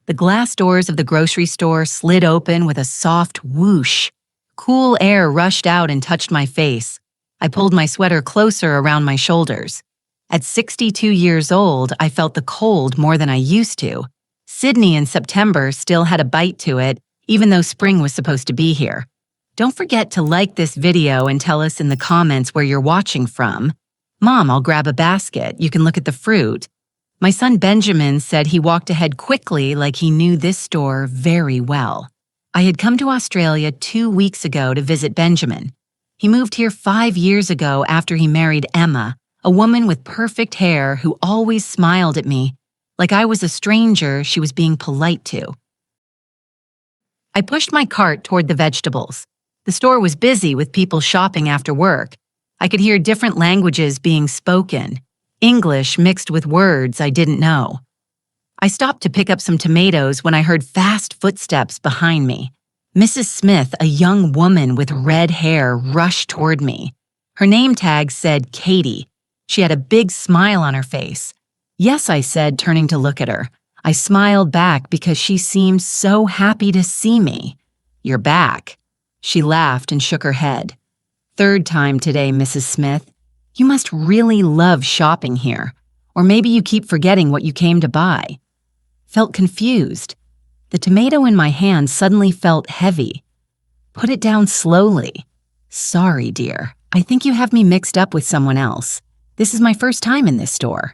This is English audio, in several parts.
The glass doors of the grocery store slid open with a soft whoosh. Cool air rushed out and touched my face. I pulled my sweater closer around my shoulders. At 62 years old, I felt the cold more than I used to. Sydney in September still had a bite to it, even though spring was supposed to be here. Don't forget to like this video and tell us in the comments where you're watching from. Mom, I'll grab a basket. You can look at the fruit. My son Benjamin said he walked ahead quickly like he knew this store very well. I had come to Australia 2 weeks ago to visit Benjamin. He moved here 5 years ago after he married Emma, a woman with perfect hair who always smiled at me like I was a stranger she was being polite to. I pushed my cart toward the vegetables. The store was busy with people shopping after work. I could hear different languages being spoken, English mixed with words I didn't know. I stopped to pick up some tomatoes when I heard fast footsteps behind me. Mrs. Smith, a young woman with red hair, rushed toward me. Her name tag said Katie. She had a big smile on her face. Yes, I said, turning to look at her. I smiled back because she seemed so happy to see me. You're back. She laughed and shook her head. Third time today, Mrs. Smith. You must really love shopping here. Or maybe you keep forgetting what you came to buy. Felt confused. The tomato in my hand suddenly felt heavy. Put it down slowly. Sorry, dear. I think you have me mixed up with someone else. This is my first time in this store.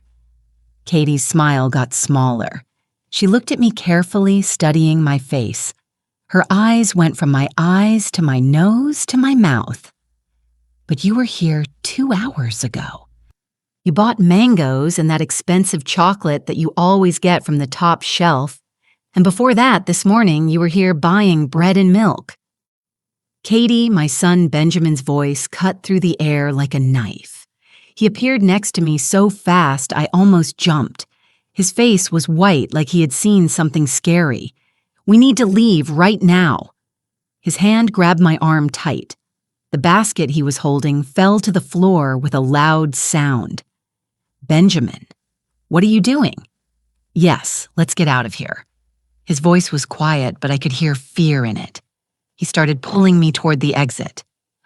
Katie's smile got smaller. She looked at me carefully, studying my face. Her eyes went from my eyes to my nose to my mouth. But you were here 2 hours ago. You bought mangoes and that expensive chocolate that you always get from the top shelf. And before that, this morning, you were here buying bread and milk. Katie, my son Benjamin's voice cut through the air like a knife. He appeared next to me so fast I almost jumped. His face was white like he had seen something scary. We need to leave right now. His hand grabbed my arm tight. The basket he was holding fell to the floor with a loud sound. Benjamin, what are you doing? Yes, let's get out of here. His voice was quiet, but I could hear fear in it. He started pulling me toward the exit.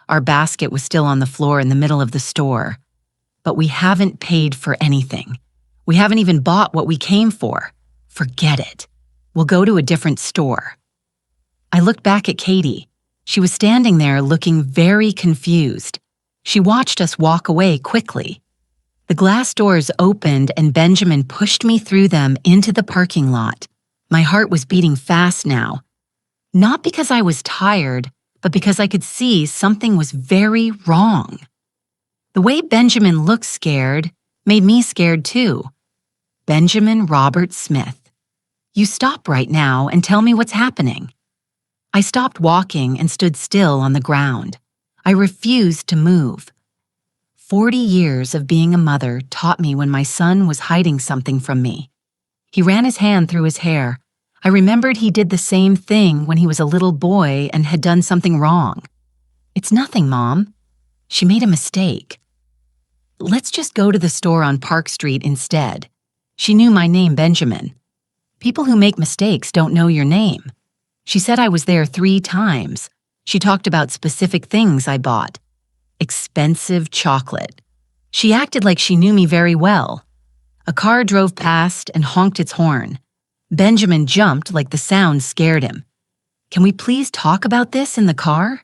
Our basket was still on the floor in the middle of the store. But we haven't paid for anything. We haven't even bought what we came for. Forget it. We'll go to a different store. I looked back at Katie. She was standing there looking very confused. She watched us walk away quickly. The glass doors opened and Benjamin pushed me through them into the parking lot. My heart was beating fast now. Not because I was tired, but because I could see something was very wrong. The way Benjamin looked scared made me scared too. Benjamin Robert Smith. You stop right now and tell me what's happening. I stopped walking and stood still on the ground. I refused to move. 40 years of being a mother taught me when my son was hiding something from me. He ran his hand through his hair. I remembered he did the same thing when he was a little boy and had done something wrong. It's nothing, Mom. She made a mistake. Let's just go to the store on Park Street instead. She knew my name, Benjamin. People who make mistakes don't know your name. She said I was there 3 times. She talked about specific things I bought. Expensive chocolate. She acted like she knew me very well. A car drove past and honked its horn. Benjamin jumped like the sound scared him. Can we please talk about this in the car?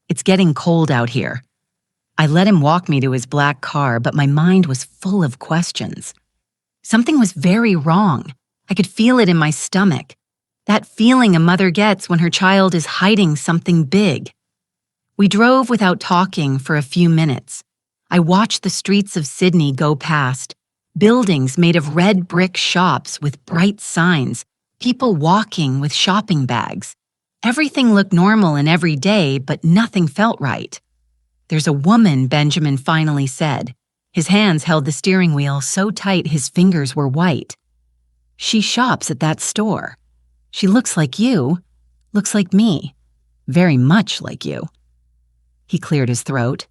It's getting cold out here. I let him walk me to his black car, but my mind was full of questions. Something was very wrong. I could feel it in my stomach. That feeling a mother gets when her child is hiding something big. We drove without talking for a few minutes. I watched the streets of Sydney go past. Buildings made of red brick shops with bright signs. People walking with shopping bags. Everything looked normal and everyday, but nothing felt right. There's a woman, Benjamin finally said. His hands held the steering wheel so tight his fingers were white. She shops at that store. She looks like you, looks like me, very much like you. He cleared his throat.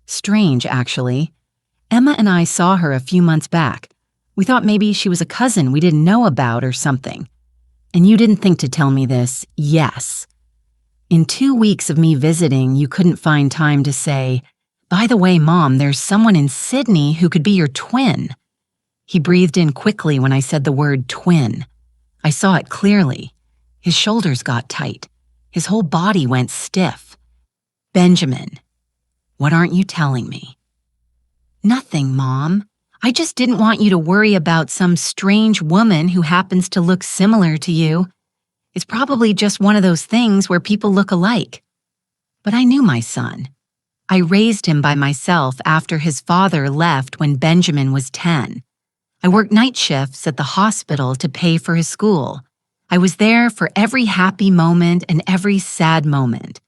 Strange, actually. Emma and I saw her a few months back. We thought maybe she was a cousin we didn't know about or something. And you didn't think to tell me this, yes. In 2 weeks of me visiting, you couldn't find time to say, "By the way, Mom, there's someone in Sydney who could be your twin." He breathed in quickly when I said the word twin. I saw it clearly. His shoulders got tight. His whole body went stiff. "Benjamin, what aren't you telling me?" "Nothing, Mom. I just didn't want you to worry about some strange woman who happens to look similar to you. It's probably just one of those things where people look alike." But I knew my son. I raised him by myself after his father left when Benjamin was 10. I worked night shifts at the hospital to pay for his school. I was there for every happy moment and every sad moment,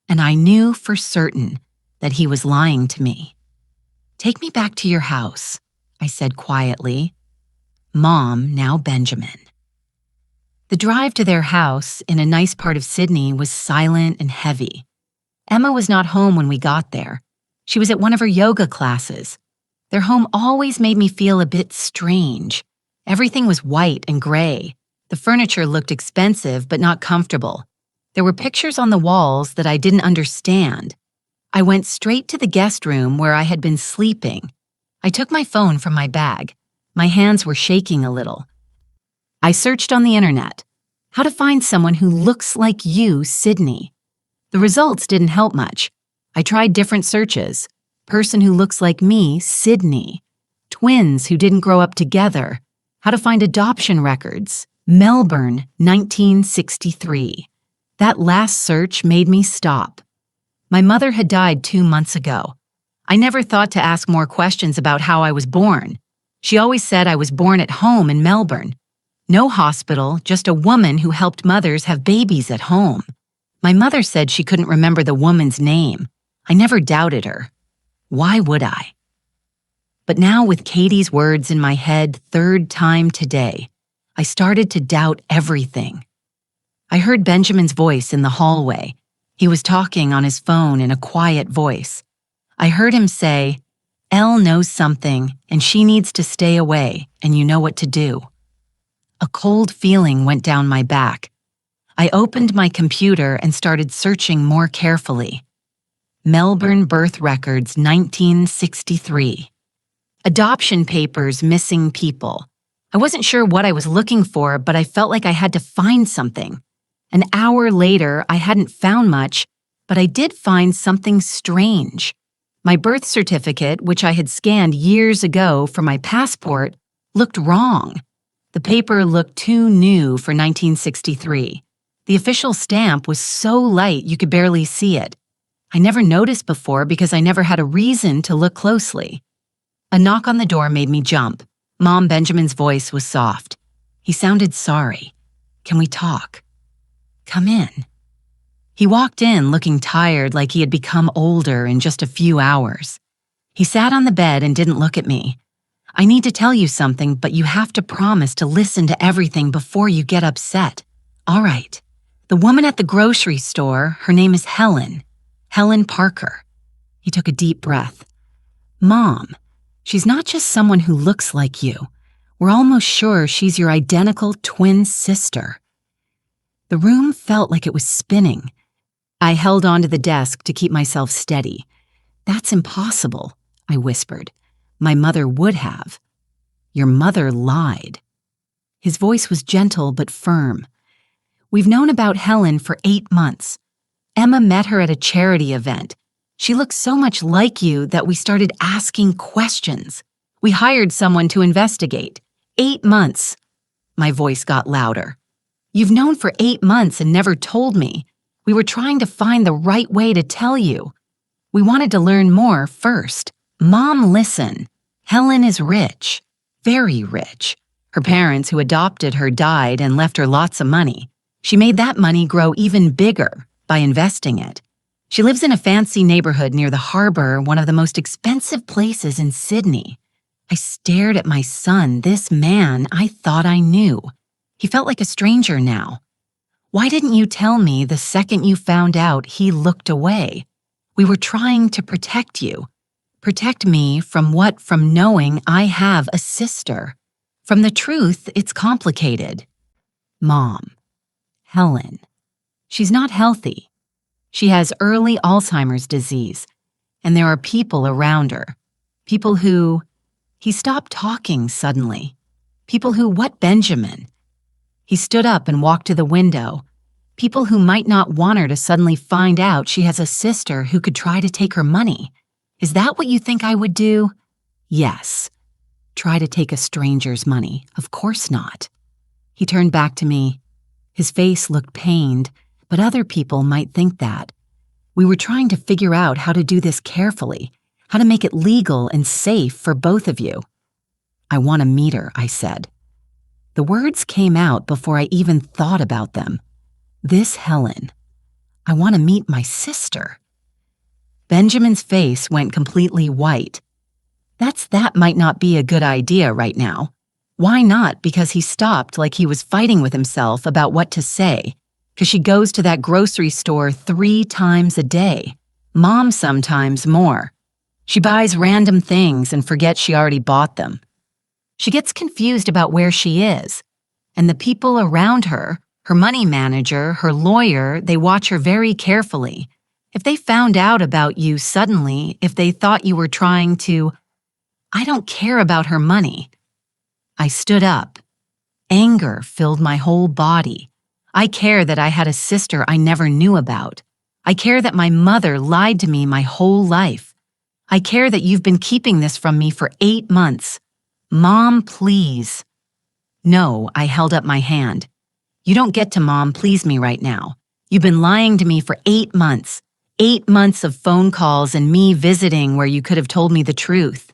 and I knew for certain that he was lying to me. "Take me back to your house," I said quietly. "Mom, now Benjamin." The drive to their house in a nice part of Sydney was silent and heavy. Emma was not home when we got there. She was at one of her yoga classes. Their home always made me feel a bit strange. Everything was white and gray. The furniture looked expensive but not comfortable. There were pictures on the walls that I didn't understand. I went straight to the guest room where I had been sleeping. I took my phone from my bag. My hands were shaking a little. I searched on the internet. How to find someone who looks like you, Sydney. The results didn't help much. I tried different searches. Person who looks like me, Sydney. Twins who didn't grow up together. How to find adoption records. Melbourne, 1963. That last search made me stop. My mother had died 2 months ago. I never thought to ask more questions about how I was born. She always said I was born at home in Melbourne. No hospital, just a woman who helped mothers have babies at home. My mother said she couldn't remember the woman's name. I never doubted her. Why would I? But now with Katie's words in my head 3rd time today, I started to doubt everything. I heard Benjamin's voice in the hallway. He was talking on his phone in a quiet voice. I heard him say, "Elle knows something, and she needs to stay away, and you know what to do." A cold feeling went down my back. I opened my computer and started searching more carefully. Melbourne birth records, 1963. Adoption papers, missing people. I wasn't sure what I was looking for, but I felt like I had to find something. An hour later, I hadn't found much, but I did find something strange. My birth certificate, which I had scanned years ago for my passport, looked wrong. The paper looked too new for 1963. The official stamp was so light you could barely see it. I never noticed before because I never had a reason to look closely. A knock on the door made me jump. Mom Benjamin's voice was soft. He sounded sorry. "Can we talk?" "Come in." He walked in looking tired, like he had become older in just a few hours. He sat on the bed and didn't look at me. "I need to tell you something, but you have to promise to listen to everything before you get upset." "All right. The woman at the grocery store, her name is Helen. Helen Parker." He took a deep breath. "Mom, she's not just someone who looks like you. We're almost sure she's your identical twin sister." The room felt like it was spinning. I held onto the desk to keep myself steady. "That's impossible," I whispered. "My mother would have." "Your mother lied." His voice was gentle but firm. "We've known about Helen for 8 months. Emma met her at a charity event. She looked so much like you that we started asking questions. We hired someone to investigate. 8 months." My voice got louder. "You've known for 8 months and never told me. We were trying to find the right way to tell you. We wanted to learn more first. Mom, listen. Helen is rich. Very rich. Her parents who adopted her died and left her lots of money. She made that money grow even bigger by investing it. She lives in a fancy neighborhood near the harbor, one of the most expensive places in Sydney." I stared at my son, this man I thought I knew. He felt like a stranger now. "Why didn't you tell me the second you found out he looked away? We were trying to protect you. Protect me from what? From knowing I have a sister. From the truth, it's complicated." "Mom, Helen. She's not healthy. She has early Alzheimer's disease, and there are people around her. People who... He stopped talking suddenly. People who, what, Benjamin? He stood up and walked to the window. People who might not want her to suddenly find out she has a sister who could try to take her money. Is that what you think I would do? Yes. Try to take a stranger's money? Of course not. He turned back to me. His face looked pained, but other people might think that. We were trying to figure out how to do this carefully, how to make it legal and safe for both of you. I want to meet her, I said. The words came out before I even thought about them. This Helen. I want to meet my sister. Benjamin's face went completely white. That might not be a good idea right now. Why not? Because he stopped like he was fighting with himself about what to say. Because she goes to that grocery store 3 times a day. Mom sometimes more. She buys random things and forgets she already bought them. She gets confused about where she is. And the people around her, her money manager, her lawyer, they watch her very carefully. If they found out about you suddenly, if they thought you were trying to... I don't care about her money. I stood up. Anger filled my whole body. I care that I had a sister I never knew about. I care that my mother lied to me my whole life. I care that you've been keeping this from me for 8 months. Mom, please. No, I held up my hand. You don't get to mom, please me right now. You've been lying to me for 8 months. 8 months of phone calls and me visiting where you could have told me the truth.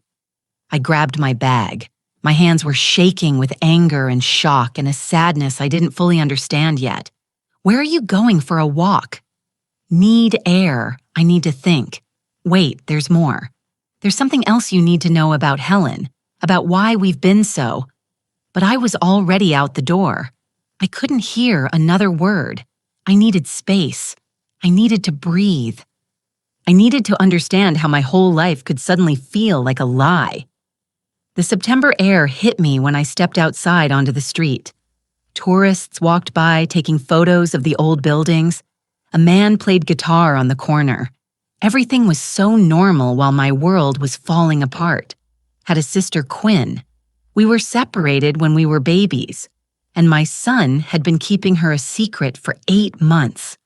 I grabbed my bag. My hands were shaking with anger and shock and a sadness I didn't fully understand yet. Where are you going for a walk? Need air. I need to think. Wait, there's more. There's something else you need to know about Helen, about why we've been so. But I was already out the door. I couldn't hear another word. I needed space. I needed to breathe. I needed to understand how my whole life could suddenly feel like a lie. The September air hit me when I stepped outside onto the street. Tourists walked by taking photos of the old buildings. A man played guitar on the corner. Everything was so normal while my world was falling apart. Had a sister, Quinn. We were separated when we were babies, and my son had been keeping her a secret for 8 months.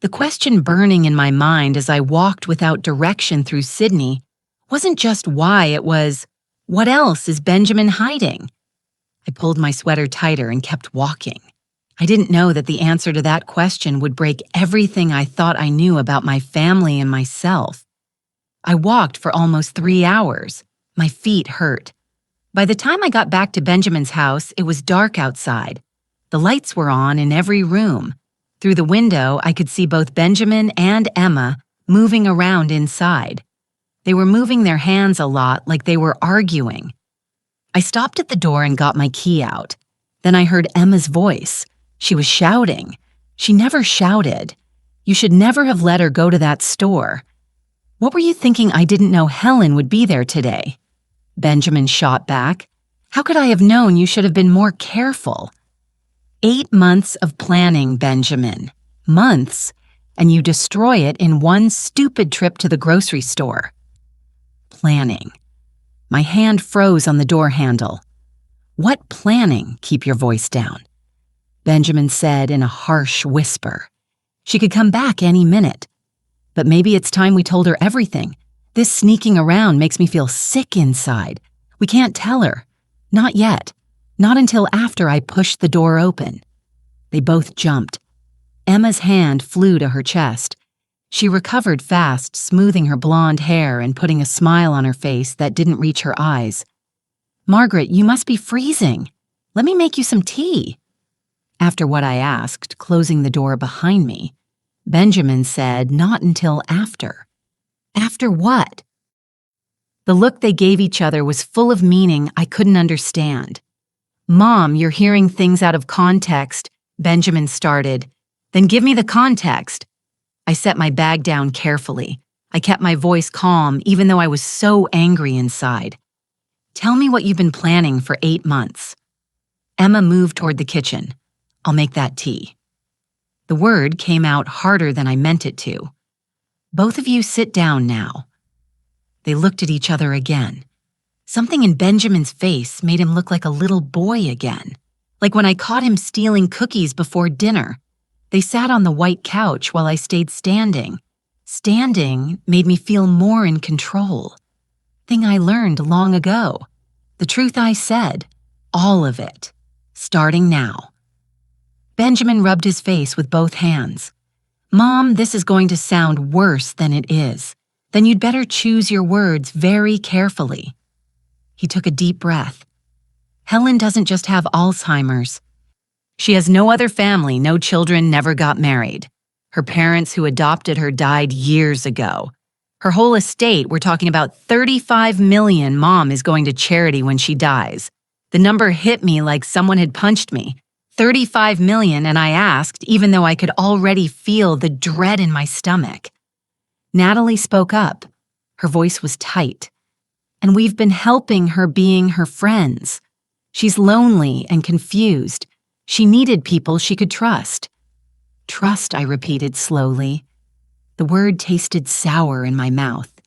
The question burning in my mind as I walked without direction through Sydney wasn't just why, it was, what else is Benjamin hiding? I pulled my sweater tighter and kept walking. I didn't know that the answer to that question would break everything I thought I knew about my family and myself. I walked for almost 3 hours. My feet hurt. By the time I got back to Benjamin's house, it was dark outside. The lights were on in every room. Through the window, I could see both Benjamin and Emma moving around inside. They were moving their hands a lot like they were arguing. I stopped at the door and got my key out. Then I heard Emma's voice. She was shouting. She never shouted. You should never have let her go to that store. What were you thinking I didn't know Helen would be there today? Benjamin shot back. How could I have known you should have been more careful? 8 months of planning, Benjamin. Months, and you destroy it in one stupid trip to the grocery store. Planning. My hand froze on the door handle. What planning? Keep your voice down. Benjamin said in a harsh whisper. She could come back any minute. But maybe it's time we told her everything. This sneaking around makes me feel sick inside. We can't tell her. Not yet. Not until after I pushed the door open. They both jumped. Emma's hand flew to her chest. She recovered fast, smoothing her blonde hair and putting a smile on her face that didn't reach her eyes. Margaret, you must be freezing. Let me make you some tea. After what I asked, closing the door behind me, Benjamin said not until after. After what? The look they gave each other was full of meaning I couldn't understand. Mom, you're hearing things out of context, Benjamin started. Then give me the context. I set my bag down carefully. I kept my voice calm even though I was so angry inside. Tell me what you've been planning for 8 months. Emma moved toward the kitchen. I'll make that tea. The word came out harder than I meant it to. Both of you sit down now. They looked at each other again. Something in Benjamin's face made him look like a little boy again, like when I caught him stealing cookies before dinner. They sat on the white couch while I stayed standing. Standing made me feel more in control. Thing I learned long ago. The truth I said. All of it. Starting now. Benjamin rubbed his face with both hands. Mom, this is going to sound worse than it is. Then you'd better choose your words very carefully. He took a deep breath. Helen doesn't just have Alzheimer's. She has no other family, no children, never got married. Her parents who adopted her died years ago. Her whole estate, we're talking about $35 million, Mom is going to charity when she dies. The number hit me like someone had punched me. $35 million, and I asked, even though I could already feel the dread in my stomach. Natalie spoke up. Her voice was tight. And we've been helping her being her friends. She's lonely and confused. She needed people she could trust. Trust, I repeated slowly. The word tasted sour in my mouth.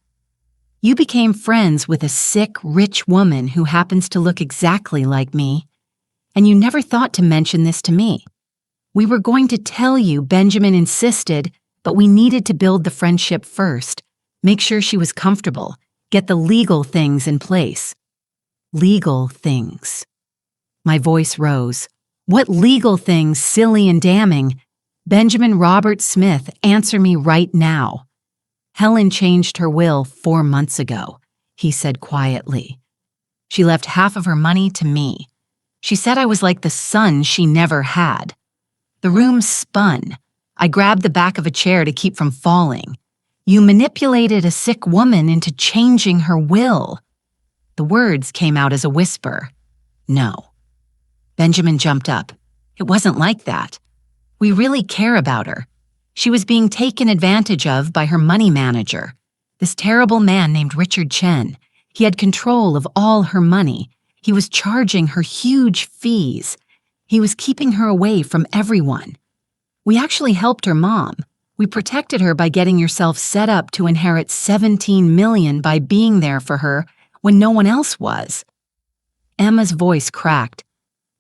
You became friends with a sick, rich woman who happens to look exactly like me. And you never thought to mention this to me. We were going to tell you, Benjamin insisted, but we needed to build the friendship first, make sure she was comfortable, get the legal things in place. Legal things. My voice rose. What legal things, silly and damning? Benjamin Robert Smith, answer me right now. Helen changed her will 4 months ago, he said quietly. She left half of her money to me. She said I was like the son she never had. The room spun. I grabbed the back of a chair to keep from falling. You manipulated a sick woman into changing her will. The words came out as a whisper. No. Benjamin jumped up. It wasn't like that. We really care about her. She was being taken advantage of by her money manager, this terrible man named Richard Chen. He had control of all her money. He was charging her huge fees. He was keeping her away from everyone. We actually helped her mom. We protected her by getting yourself set up to inherit $17 million by being there for her when no one else was. Emma's voice cracked.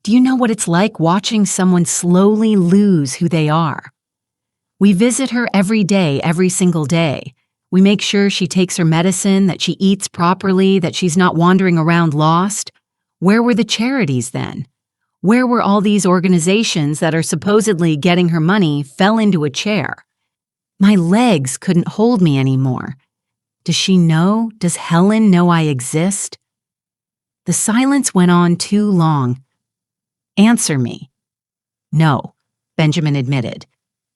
Do you know what it's like watching someone slowly lose who they are? We visit her every day, every single day. We make sure she takes her medicine, that she eats properly, that she's not wandering around lost. Where were the charities then? Where were all these organizations that are supposedly getting her money fell into a chair? My legs couldn't hold me anymore. Does she know? Does Helen know I exist? The silence went on too long. Answer me. No, Benjamin admitted.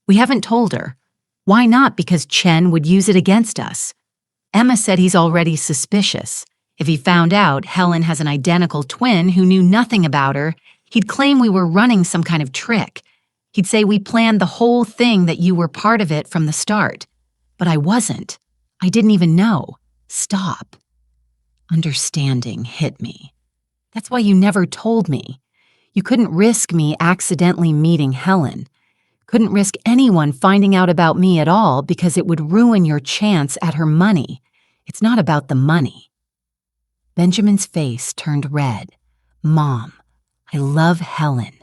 We haven't told her. Why not? Because Chen would use it against us. Emma said he's already suspicious. If he found out Helen has an identical twin who knew nothing about her, he'd claim we were running some kind of trick. He'd say we planned the whole thing, that you were part of it from the start. But I wasn't. I didn't even know. Stop. Understanding hit me. That's why you never told me. You couldn't risk me accidentally meeting Helen. Couldn't risk anyone finding out about me at all because it would ruin your chance at her money. It's not about the money. Benjamin's face turned red. Mom, I love Helen.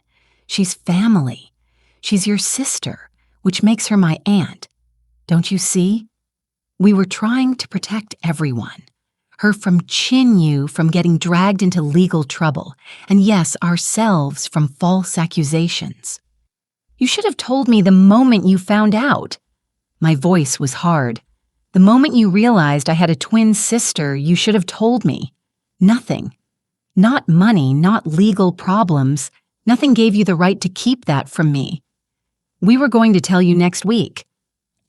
She's family. She's your sister, which makes her my aunt. Don't you see? We were trying to protect everyone. Her from Chin-Yu from getting dragged into legal trouble, and yes, ourselves from false accusations. You should have told me the moment you found out. My voice was hard. The moment you realized I had a twin sister, you should have told me. Nothing. Not money, not legal problems. Nothing gave you the right to keep that from me. We were going to tell you next week.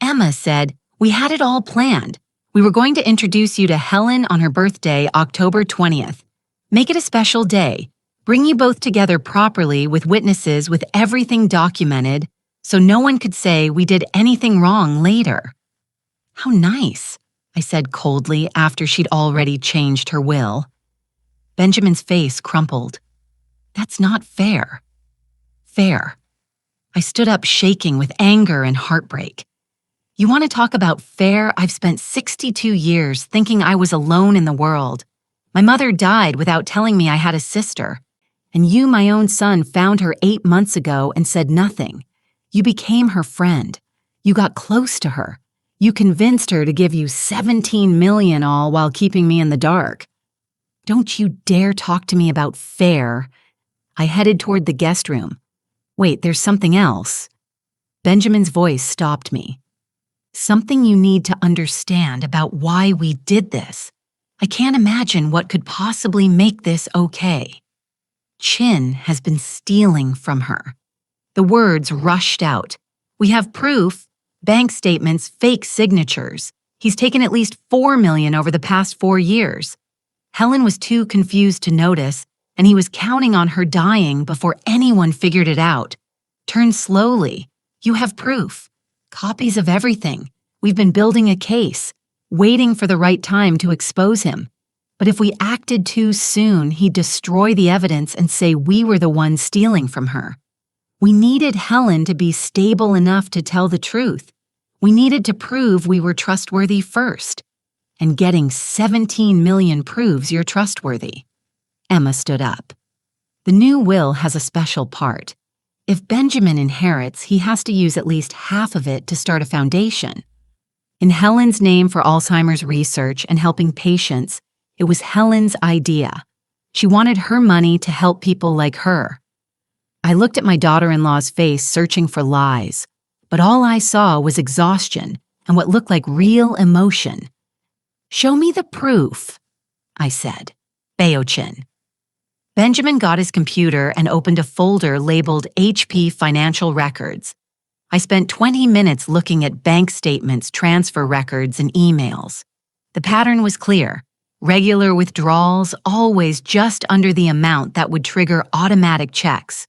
Emma said, we had it all planned. We were going to introduce you to Helen on her birthday, October 20th. Make it a special day. Bring you both together properly with witnesses, with everything documented, so no one could say we did anything wrong later. How nice, I said coldly after she'd already changed her will. Benjamin's face crumpled. That's not fair. Fair. I stood up shaking with anger and heartbreak. You want to talk about fair? I've spent 62 years thinking I was alone in the world. My mother died without telling me I had a sister. And you, my own son, found her 8 months ago and said nothing. You became her friend. You got close to her. You convinced her to give you $17 million all while keeping me in the dark. Don't you dare talk to me about fair. I headed toward the guest room. Wait, there's something else. Benjamin's voice stopped me. Something you need to understand about why we did this. I can't imagine what could possibly make this okay. Chin has been stealing from her. The words rushed out. We have proof, bank statements, fake signatures. He's taken at least $4 million over the past 4 years. Helen was too confused to notice, and he was counting on her dying before anyone figured it out. Turn slowly. You have proof. Copies of everything. We've been building a case, waiting for the right time to expose him. But if we acted too soon, he'd destroy the evidence and say we were the ones stealing from her. We needed Helen to be stable enough to tell the truth. We needed to prove we were trustworthy first. And getting 17 million proves you're trustworthy. Emma stood up. The new will has a special part. If Benjamin inherits, he has to use at least half of it to start a foundation. In Helen's name for Alzheimer's research and helping patients, it was Helen's idea. She wanted her money to help people like her. I looked at my daughter-in-law's face searching for lies, but all I saw was exhaustion and what looked like real emotion. Show me the proof, I said. Bayo-chin. Benjamin got his computer and opened a folder labeled HP Financial Records. I spent 20 minutes looking at bank statements, transfer records, and emails. The pattern was clear. Regular withdrawals, always just under the amount that would trigger automatic checks.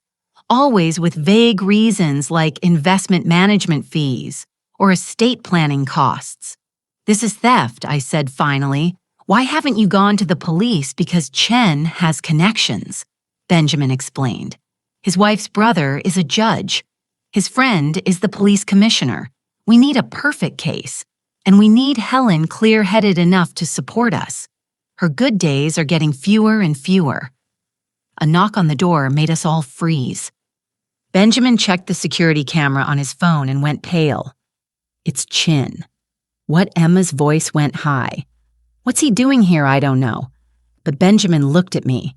Always with vague reasons like investment management fees or estate planning costs. This is theft, I said finally. Why haven't you gone to the police? Because Chen has connections, Benjamin explained. His wife's brother is a judge. His friend is the police commissioner. We need a perfect case, and we need Helen clear-headed enough to support us. Her good days are getting fewer and fewer. A knock on the door made us all freeze. Benjamin checked the security camera on his phone and went pale. It's Chin. What? Emma's voice went high. What's he doing here? I don't know. But Benjamin looked at me.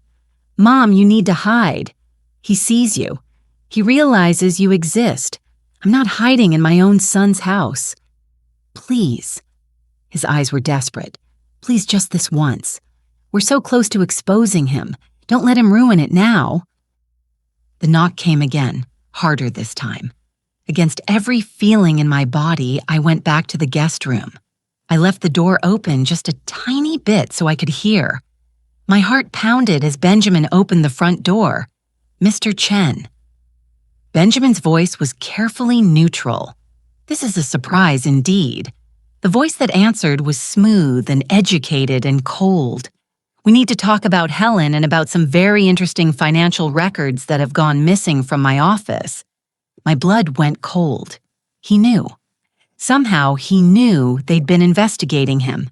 Mom, you need to hide. He sees you. He realizes you exist. I'm not hiding in my own son's house. Please. His eyes were desperate. Please, just this once. We're so close to exposing him. Don't let him ruin it now. The knock came again, harder this time. Against every feeling in my body, I went back to the guest room. I left the door open just a tiny bit so I could hear. My heart pounded as Benjamin opened the front door. Mr. Chen. Benjamin's voice was carefully neutral. This is a surprise indeed. The voice that answered was smooth and educated and cold. We need to talk about Helen and about some very interesting financial records that have gone missing from my office. My blood went cold. He knew. Somehow he knew they'd been investigating him.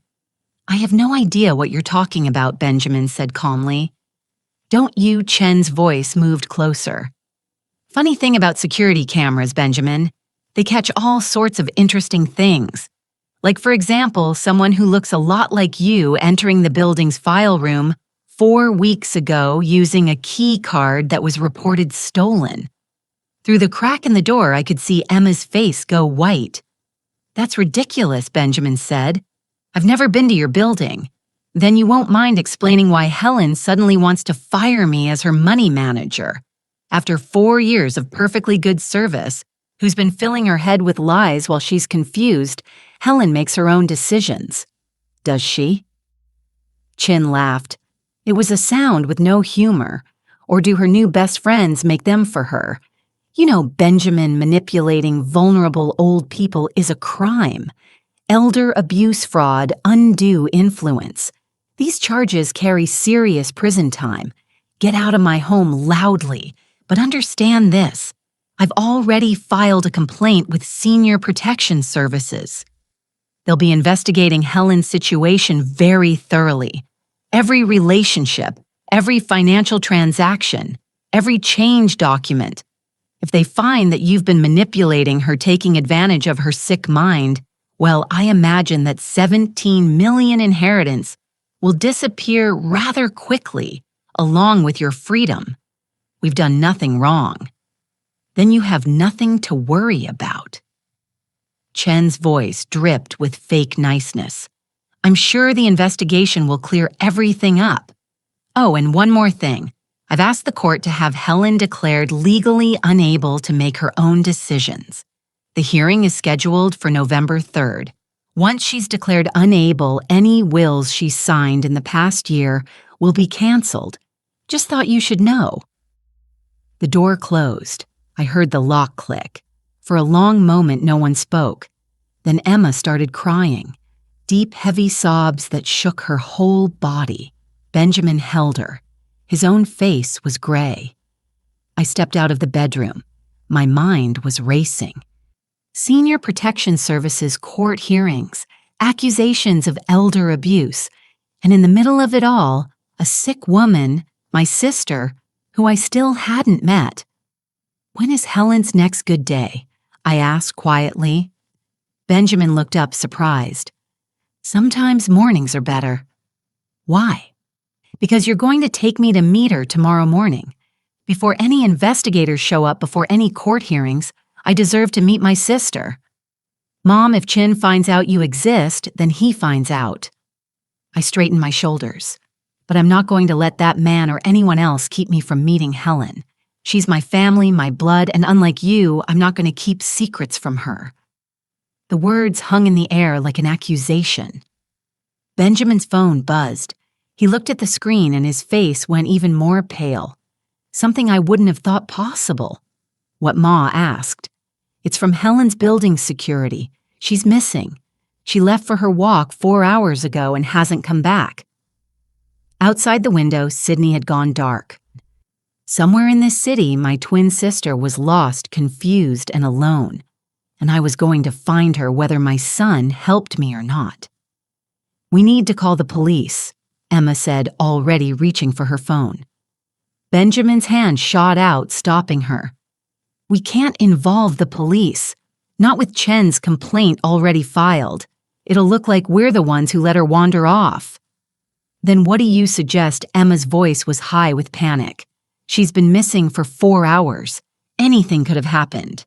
I have no idea what you're talking about, Benjamin said calmly. Don't you? Chen's voice moved closer. Funny thing about security cameras, Benjamin. They catch all sorts of interesting things. Like, for example, someone who looks a lot like you entering the building's file room 4 weeks ago using a key card that was reported stolen. Through the crack in the door, I could see Emma's face go white. That's ridiculous, Benjamin said. I've never been to your building. Then you won't mind explaining why Helen suddenly wants to fire me as her money manager. After 4 years of perfectly good service, who's been filling her head with lies while she's confused, Helen makes her own decisions. Does she? Chin laughed. It was a sound with no humor. Or do her new best friends make them for her? You know, Benjamin manipulating vulnerable old people is a crime. Elder abuse fraud, undue influence. These charges carry serious prison time. Get out of my home loudly. But understand this. I've already filed a complaint with Senior Protection Services. They'll be investigating Helen's situation very thoroughly. Every relationship, every financial transaction, every change document. If they find that you've been manipulating her, taking advantage of her sick mind, well, I imagine that 17 million inheritance will disappear rather quickly, along with your freedom. We've done nothing wrong. Then you have nothing to worry about. Chen's voice dripped with fake niceness. I'm sure the investigation will clear everything up. Oh, and one more thing. I've asked the court to have Helen declared legally unable to make her own decisions. The hearing is scheduled for November 3rd. Once she's declared unable, any wills she signed in the past year will be canceled. Just thought you should know. The door closed. I heard the lock click. For a long moment, no one spoke. Then Emma started crying. Deep, heavy sobs that shook her whole body. Benjamin held her. His own face was gray. I stepped out of the bedroom. My mind was racing. Senior Protection Services court hearings, accusations of elder abuse, and in the middle of it all, a sick woman, my sister, who I still hadn't met. When is Helen's next good day? I asked quietly. Benjamin looked up, surprised. Sometimes mornings are better. Why? Because you're going to take me to meet her tomorrow morning. Before any investigators show up, before any court hearings, I deserve to meet my sister. Mom, if Chin finds out you exist, then he finds out. I straightened my shoulders. But I'm not going to let that man or anyone else keep me from meeting Helen. She's my family, my blood, and unlike you, I'm not going to keep secrets from her. The words hung in the air like an accusation. Benjamin's phone buzzed. He looked at the screen and his face went even more pale. Something I wouldn't have thought possible. What Ma asked. It's from Helen's building security. She's missing. She left for her walk 4 hours ago and hasn't come back. Outside the window, Sydney had gone dark. Somewhere in this city, my twin sister was lost, confused, and alone. And I was going to find her whether my son helped me or not. We need to call the police, Emma said, already reaching for her phone. Benjamin's hand shot out, stopping her. We can't involve the police. Not with Chen's complaint already filed. It'll look like we're the ones who let her wander off. Then what do you suggest? Emma's voice was high with panic. She's been missing for 4 hours. Anything could have happened.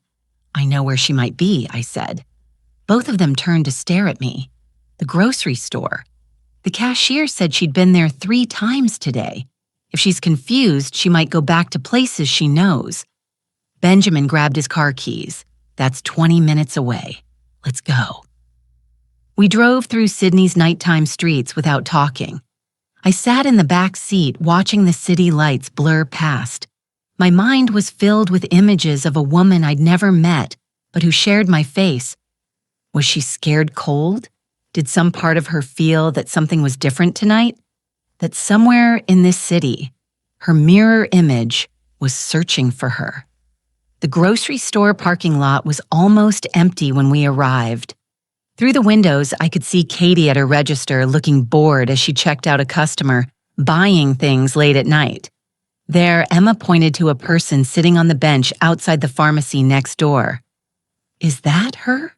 I know where she might be, I said. Both of them turned to stare at me. The grocery store. The cashier said she'd been there 3 times today. If she's confused, she might go back to places she knows. Benjamin grabbed his car keys. That's 20 minutes away. Let's go. We drove through Sydney's nighttime streets without talking. I sat in the back seat watching the city lights blur past. My mind was filled with images of a woman I'd never met, but who shared my face. Was she scared cold? Did some part of her feel that something was different tonight? That somewhere in this city, her mirror image was searching for her. The grocery store parking lot was almost empty when we arrived. Through the windows, I could see Katie at her register looking bored as she checked out a customer, buying things late at night. There, Emma pointed to a person sitting on the bench outside the pharmacy next door. Is that her?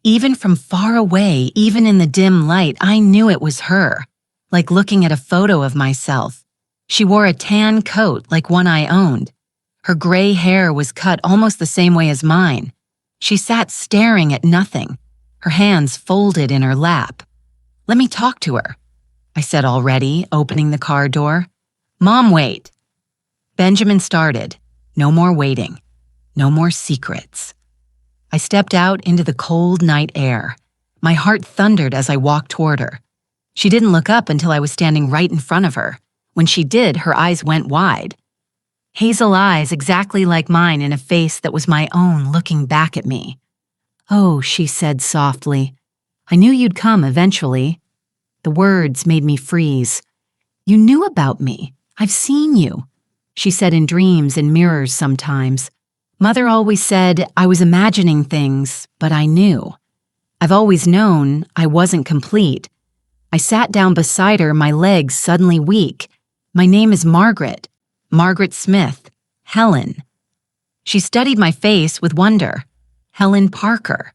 Even from far away, even in the dim light, I knew it was her, like looking at a photo of myself. She wore a tan coat like one I owned. Her gray hair was cut almost the same way as mine. She sat staring at nothing, her hands folded in her lap. Let me talk to her, I said already, opening the car door. Mom, wait. Benjamin started. No more waiting. No more secrets. I stepped out into the cold night air. My heart thundered as I walked toward her. She didn't look up until I was standing right in front of her. When she did, her eyes went wide. Hazel eyes exactly like mine in a face that was my own looking back at me. Oh, she said softly. I knew you'd come eventually. The words made me freeze. You knew about me. I've seen you, she said in dreams and mirrors sometimes. Mother always said I was imagining things, but I knew. I've always known I wasn't complete. I sat down beside her, my legs suddenly weak. My name is Margaret. Margaret Smith. Helen. She studied my face with wonder. Helen Parker.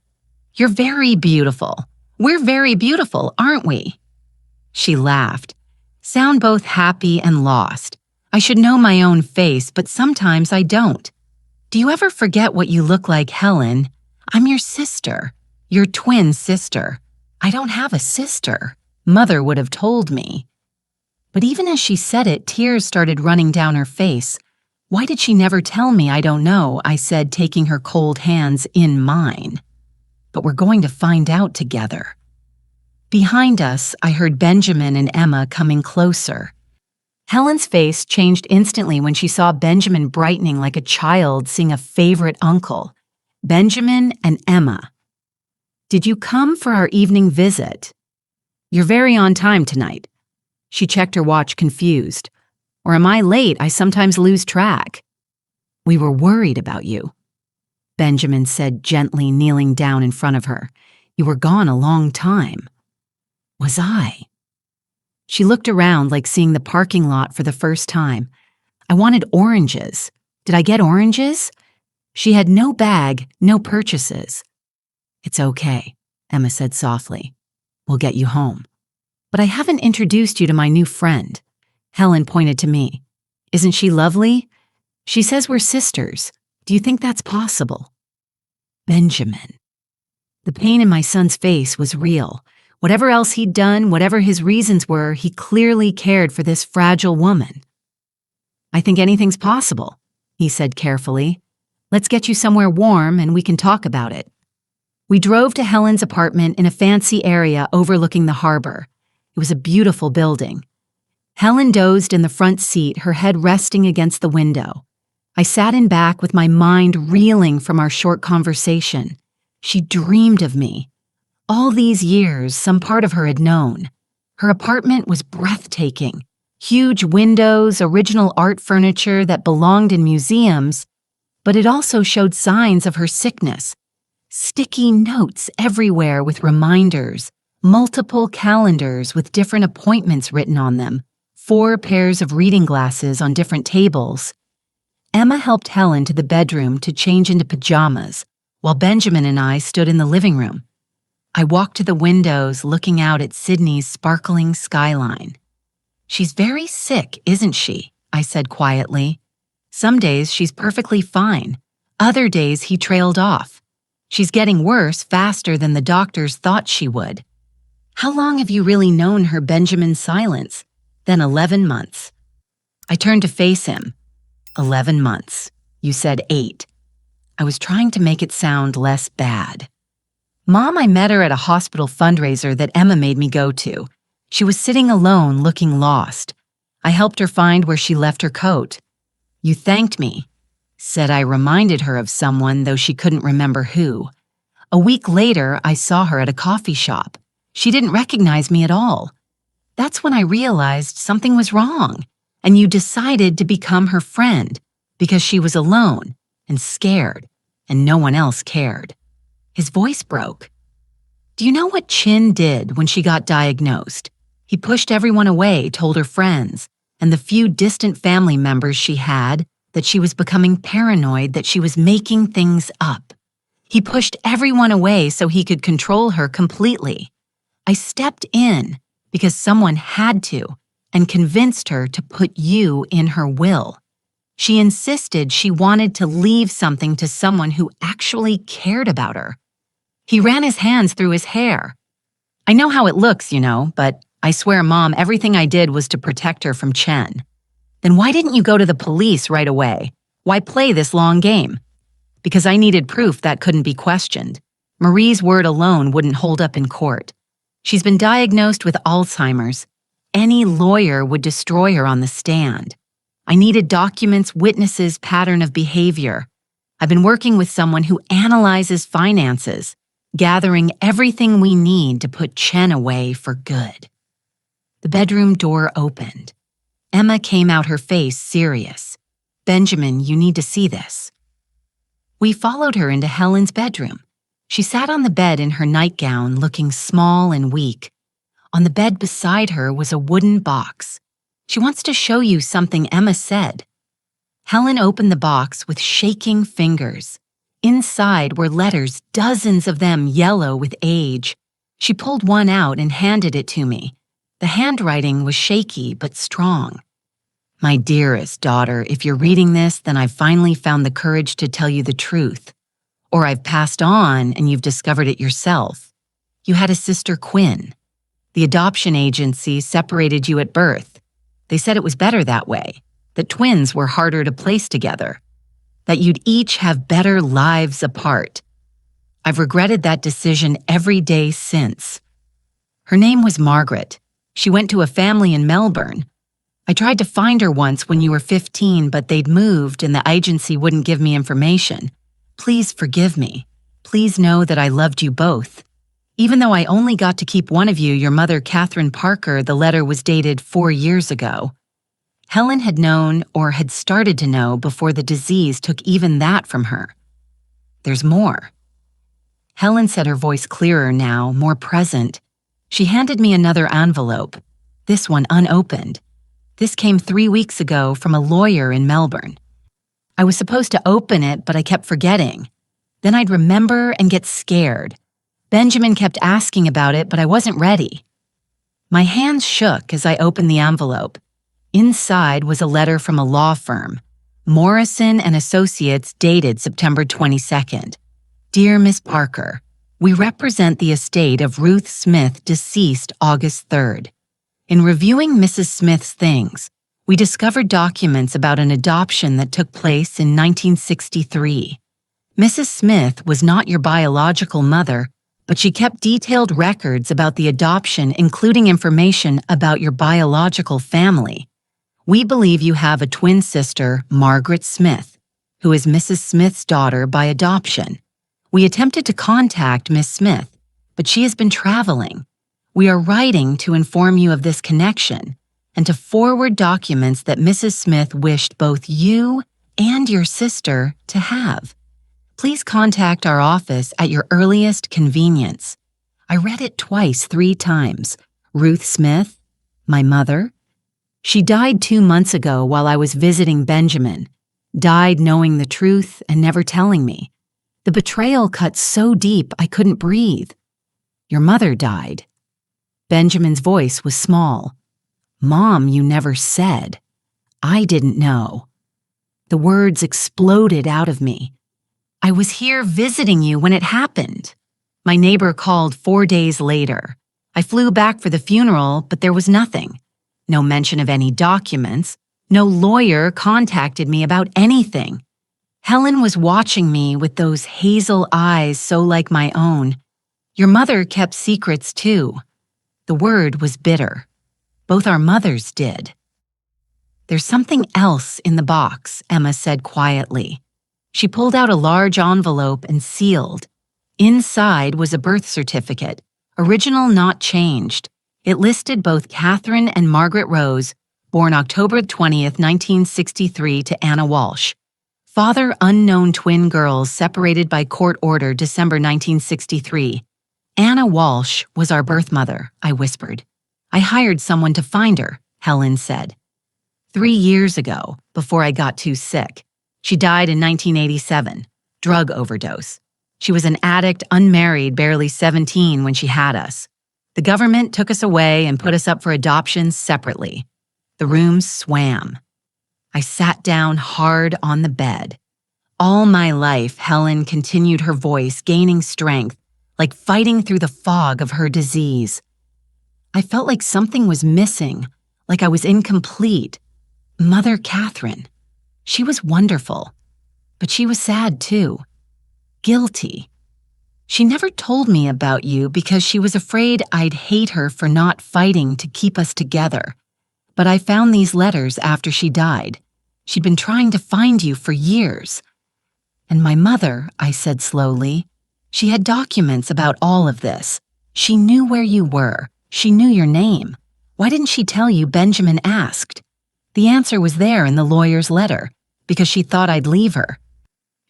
You're very beautiful. We're very beautiful, aren't we? She laughed. Sound both happy and lost. I should know my own face, but sometimes I don't. Do you ever forget what you look like, Helen? I'm your sister. Your twin sister. I don't have a sister. Mother would have told me. But even as she said it, tears started running down her face. Why did she never tell me? I don't know, I said, taking her cold hands in mine. But we're going to find out together. Behind us, I heard Benjamin and Emma coming closer. Helen's face changed instantly when she saw Benjamin brightening like a child seeing a favorite uncle. Benjamin and Emma. Did you come for our evening visit? You're very on time tonight. She checked her watch, confused. Or am I late? I sometimes lose track. We were worried about you, Benjamin said gently, kneeling down in front of her. You were gone a long time. Was I? She looked around like seeing the parking lot for the first time. I wanted oranges. Did I get oranges? She had no bag, no purchases. It's okay, Emma said softly. We'll get you home. But I haven't introduced you to my new friend. Helen pointed to me. Isn't she lovely? She says we're sisters. Do you think that's possible? Benjamin. The pain in my son's face was real. Whatever else he'd done, whatever his reasons were, he clearly cared for this fragile woman. I think anything's possible, he said carefully. Let's get you somewhere warm and we can talk about it. We drove to Helen's apartment in a fancy area overlooking the harbor. It was a beautiful building. Helen dozed in the front seat, her head resting against the window. I sat in back with my mind reeling from our short conversation. She dreamed of me. All these years, some part of her had known. Her apartment was breathtaking. Huge windows, original art furniture that belonged in museums, but it also showed signs of her sickness. Sticky notes everywhere with reminders, multiple calendars with different appointments written on them, 4 pairs of reading glasses on different tables. Emma helped Helen to the bedroom to change into pajamas, while Benjamin and I stood in the living room. I walked to the windows, looking out at Sydney's sparkling skyline. She's very sick, isn't she? I said quietly. Some days she's perfectly fine. Other days he trailed off. She's getting worse faster than the doctors thought she would. How long have you really known her? Benjamin's silence. Then 11 months. I turned to face him. 11 months. You said 8. I was trying to make it sound less bad. Mom, I met her at a hospital fundraiser that Emma made me go to. She was sitting alone, looking lost. I helped her find where she left her coat. You thanked me, said I reminded her of someone, though she couldn't remember who. A week later, I saw her at a coffee shop. She didn't recognize me at all. That's when I realized something was wrong, and you decided to become her friend because she was alone and scared, and no one else cared. His voice broke. Do you know what Chin did when she got diagnosed? He pushed everyone away, told her friends, and the few distant family members she had, that she was becoming paranoid, that she was making things up. He pushed everyone away so he could control her completely. I stepped in because someone had to and convinced her to put you in her will. She insisted she wanted to leave something to someone who actually cared about her. He ran his hands through his hair. I know how it looks, but I swear, Mom, everything I did was to protect her from Chen. Then why didn't you go to the police right away? Why play this long game? Because I needed proof that couldn't be questioned. Marie's word alone wouldn't hold up in court. She's been diagnosed with Alzheimer's. Any lawyer would destroy her on the stand. I needed documents, witnesses, pattern of behavior. I've been working with someone who analyzes finances, gathering everything we need to put Chen away for good. The bedroom door opened. Emma came out, her face serious. Benjamin, you need to see this. We followed her into Helen's bedroom. She sat on the bed in her nightgown, looking small and weak. On the bed beside her was a wooden box. She wants to show you something Emma said. Helen opened the box with shaking fingers. Inside were letters, dozens of them yellow with age. She pulled one out and handed it to me. The handwriting was shaky but strong. My dearest daughter, if you're reading this, then I've finally found the courage to tell you the truth. Or I've passed on and you've discovered it yourself. You had a sister, Quinn. The adoption agency separated you at birth. They said it was better that way, that twins were harder to place together, that you'd each have better lives apart. I've regretted that decision every day since. Her name was Margaret. She went to a family in Melbourne. I tried to find her once when you were 15, but they'd moved and the agency wouldn't give me information. Please forgive me. Please know that I loved you both. Even though I only got to keep one of you, your mother, Catherine Parker, the letter was dated 4 years ago. Helen had known or had started to know before the disease took even that from her. There's more. Helen said, her voice clearer now, more present. She handed me another envelope, this one unopened. This came 3 weeks ago from a lawyer in Melbourne. I was supposed to open it, but I kept forgetting. Then I'd remember and get scared. Benjamin kept asking about it, but I wasn't ready. My hands shook as I opened the envelope. Inside was a letter from a law firm, Morrison and Associates, dated September 22nd. Dear Miss Parker, we represent the estate of Ruth Smith, deceased August 3rd. In reviewing Mrs. Smith's things, we discovered documents about an adoption that took place in 1963. Mrs. Smith was not your biological mother, but she kept detailed records about the adoption, including information about your biological family. We believe you have a twin sister, Margaret Smith, who is Mrs. Smith's daughter by adoption. We attempted to contact Miss Smith, but she has been traveling. We are writing to inform you of this connection and to forward documents that Mrs. Smith wished both you and your sister to have. Please contact our office at your earliest convenience. I read it twice, 3 times. Ruth Smith, my mother. She died 2 months ago while I was visiting Benjamin. Died knowing the truth and never telling me. The betrayal cut so deep I couldn't breathe. Your mother died. Benjamin's voice was small. Mom, you never said. I didn't know. The words exploded out of me. I was here visiting you when it happened. My neighbor called 4 days later. I flew back for the funeral, but there was nothing. No mention of any documents. No lawyer contacted me about anything. Helen was watching me with those hazel eyes so like my own. Your mother kept secrets too. The word was bitter. Both our mothers did. There's something else in the box, Emma said quietly. She pulled out a large envelope and sealed. Inside was a birth certificate, original not changed. It listed both Catherine and Margaret Rose, born October 20th, 1963 to Anna Walsh. Father unknown twin girls separated by court order December 1963. Anna Walsh was our birth mother, I whispered. I hired someone to find her, Helen said. 3 years ago, before I got too sick. She died in 1987, drug overdose. She was an addict, unmarried, barely 17 when she had us. The government took us away and put us up for adoptions separately. The rooms swam. I sat down hard on the bed. All my life, Helen continued, her voice gaining strength, like fighting through the fog of her disease. I felt like something was missing, like I was incomplete. Mother Catherine. She was wonderful, but she was sad too. Guilty. She never told me about you because she was afraid I'd hate her for not fighting to keep us together. But I found these letters after she died. She'd been trying to find you for years. And my mother, I said slowly, she had documents about all of this. She knew where you were. She knew your name. Why didn't she tell you Benjamin asked? The answer was there in the lawyer's letter, because she thought I'd leave her.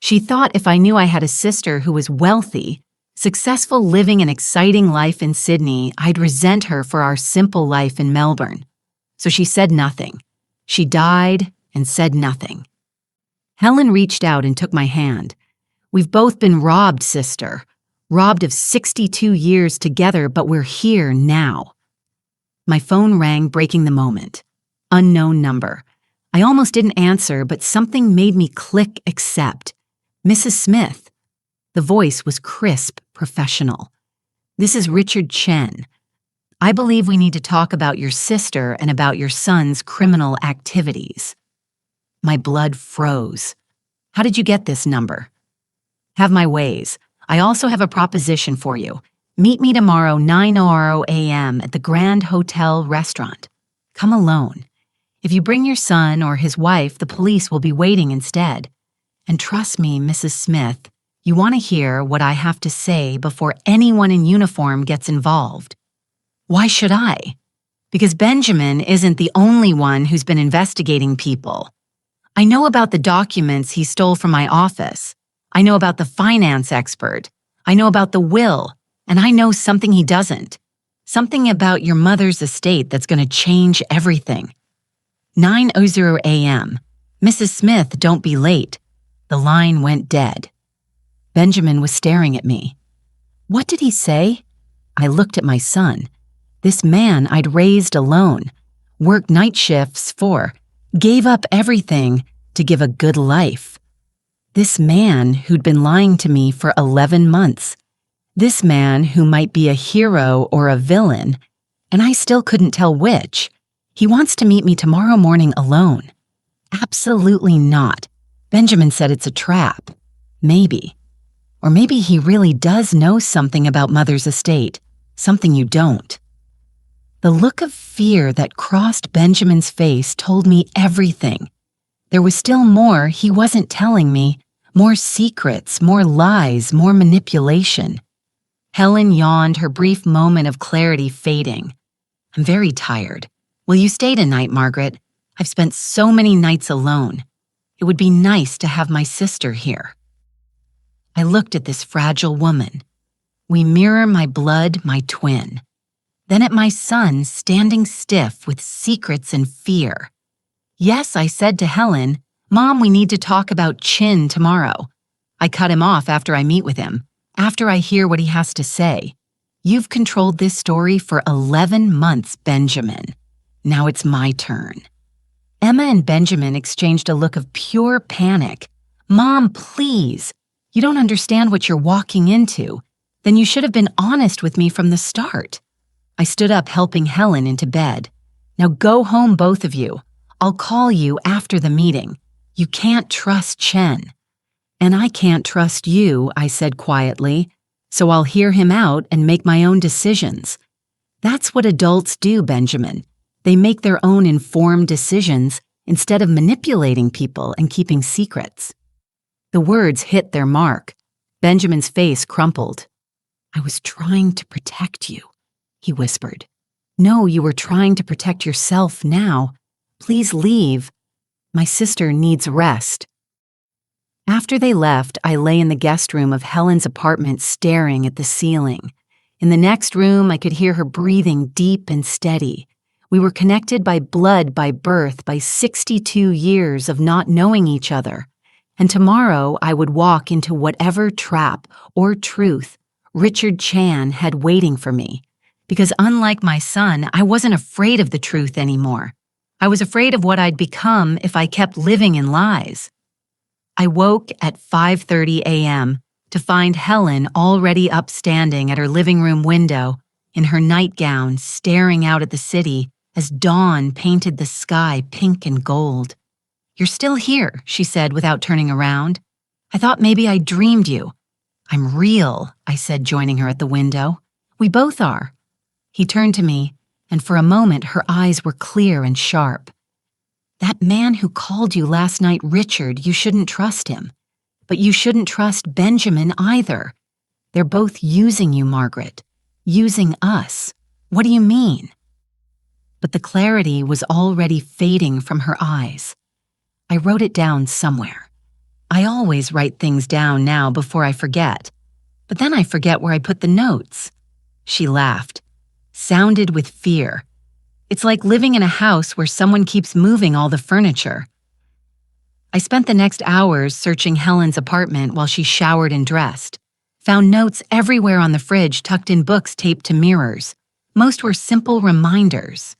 She thought if I knew I had a sister who was wealthy, successful, living an exciting life in Sydney, I'd resent her for our simple life in Melbourne. So she said nothing. She died and said nothing. Helen reached out and took my hand. We've both been robbed, sister. Robbed of 62 years together, but we're here now. My phone rang, breaking the moment. Unknown number. I almost didn't answer, but something made me click accept. Mrs. Smith. The voice was crisp, professional. This is Richard Chen. I believe we need to talk about your sister and about your son's criminal activities. My blood froze. How did you get this number? Have my ways. I also have a proposition for you. Meet me tomorrow 9:00 a.m. at the Grand Hotel restaurant. Come alone. If you bring your son or his wife, the police will be waiting instead. And trust me, Mrs. Smith, you want to hear what I have to say before anyone in uniform gets involved. Why should I? Because Benjamin isn't the only one who's been investigating people. I know about the documents he stole from my office. I know about the finance expert. I know about the will. And I know something he doesn't. Something about your mother's estate that's going to change everything. 9:00 a.m. Mrs. Smith, don't be late. The line went dead. Benjamin was staring at me. What did he say? I looked at my son. This man I'd raised alone, worked night shifts for, gave up everything to give a good life. This man who'd been lying to me for 11 months. This man who might be a hero or a villain, and I still couldn't tell which. He wants to meet me tomorrow morning alone. Absolutely not. Benjamin said it's a trap. Maybe. Or maybe he really does know something about Mother's estate, something you don't. The look of fear that crossed Benjamin's face told me everything. There was still more he wasn't telling me, more secrets, more lies, more manipulation. Helen yawned, her brief moment of clarity fading. I'm very tired. Will you stay tonight, Margaret? I've spent so many nights alone. It would be nice to have my sister here. I looked at this fragile woman. We mirror my blood, my twin. Then at my son standing stiff with secrets and fear. Yes, I said to Helen, Mom, we need to talk about Chin tomorrow. I cut him off after I meet with him, after I hear what he has to say. You've controlled this story for 11 months, Benjamin. Now it's my turn. Emma and Benjamin exchanged a look of pure panic. Mom, please. You don't understand what you're walking into. Then you should have been honest with me from the start. I stood up, helping Helen into bed. Now go home, both of you. I'll call you after the meeting. You can't trust Chen. And I can't trust you, I said quietly, so I'll hear him out and make my own decisions. That's what adults do, Benjamin. They make their own informed decisions instead of manipulating people and keeping secrets. The words hit their mark. Benjamin's face crumpled. I was trying to protect you, he whispered. No, you were trying to protect yourself now. Please leave. My sister needs rest. After they left, I lay in the guest room of Helen's apartment staring at the ceiling. In the next room, I could hear her breathing deep and steady. We were connected by blood, by birth, by 62 years of not knowing each other. And tomorrow I would walk into whatever trap or truth Richard Chan had waiting for me. Because unlike my son, I wasn't afraid of the truth anymore. I was afraid of what I'd become if I kept living in lies. I woke at 5:30 a.m. to find Helen already upstanding at her living room window, in her nightgown, staring out at the city as dawn painted the sky pink and gold. You're still here, she said without turning around. I thought maybe I dreamed you. I'm real, I said, joining her at the window. We both are. He turned to me, and for a moment her eyes were clear and sharp. That man who called you last night, Richard, you shouldn't trust him. But you shouldn't trust Benjamin either. They're both using you, Margaret. Using us. What do you mean? But the clarity was already fading from her eyes. I wrote it down somewhere. I always write things down now before I forget, but then I forget where I put the notes. She laughed, sounded with fear. It's like living in a house where someone keeps moving all the furniture. I spent the next hours searching Helen's apartment while she showered and dressed. Found notes everywhere on the fridge tucked in books taped to mirrors. Most were simple reminders.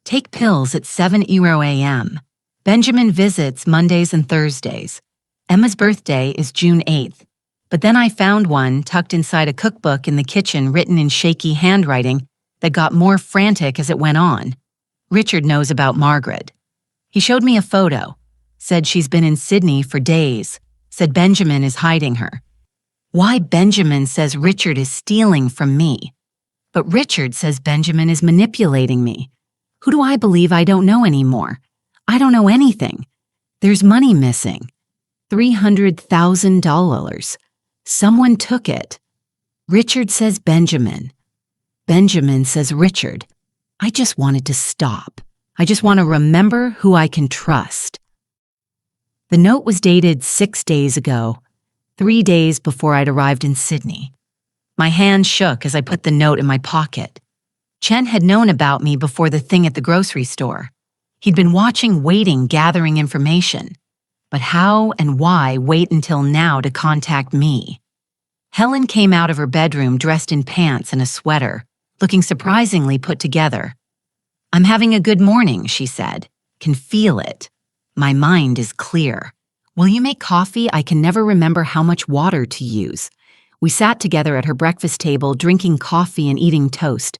Take pills at 7 a.m. Benjamin visits Mondays and Thursdays. Emma's birthday is June 8th. But then I found one tucked inside a cookbook in the kitchen written in shaky handwriting that got more frantic as it went on. Richard knows about Margaret. He showed me a photo. Said she's been in Sydney for days. Said Benjamin is hiding her. Why Benjamin says Richard is stealing from me. But Richard says Benjamin is manipulating me. Who do I believe I don't know anymore? I don't know anything. There's money missing. $300,000. Someone took it. Richard says Benjamin. Benjamin says Richard. I just wanted to stop. I just want to remember who I can trust. The note was dated 6 days ago, 3 days before I'd arrived in Sydney. My hand shook as I put the note in my pocket. Chen had known about me before the thing at the grocery store. He'd been watching, waiting, gathering information. But how and why wait until now to contact me? Helen came out of her bedroom dressed in pants and a sweater, looking surprisingly put together. I'm having a good morning, she said. Can feel it. My mind is clear. Will you make coffee? I can never remember how much water to use. We sat together at her breakfast table, drinking coffee and eating toast.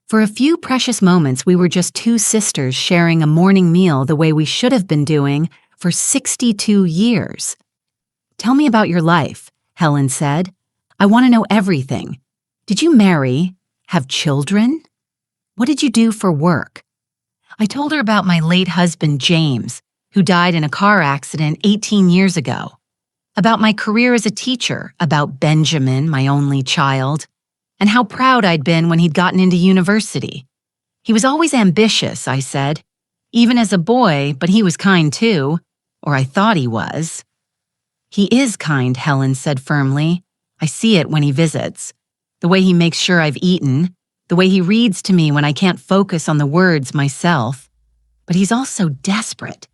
For a few precious moments, we were just two sisters sharing a morning meal the way we should have been doing for 62 years. Tell me about your life, Helen said. I want to know everything. Did you marry? Have children? What did you do for work? I told her about my late husband, James, who died in a car accident 18 years ago. About my career as a teacher, about Benjamin, my only child, and how proud I'd been when he'd gotten into university. He was always ambitious, I said. Even as a boy, but he was kind too, or I thought he was. He is kind, Helen said firmly. I see it when he visits. The way he makes sure I've eaten, the way he reads to me when I can't focus on the words myself. But he's also desperate.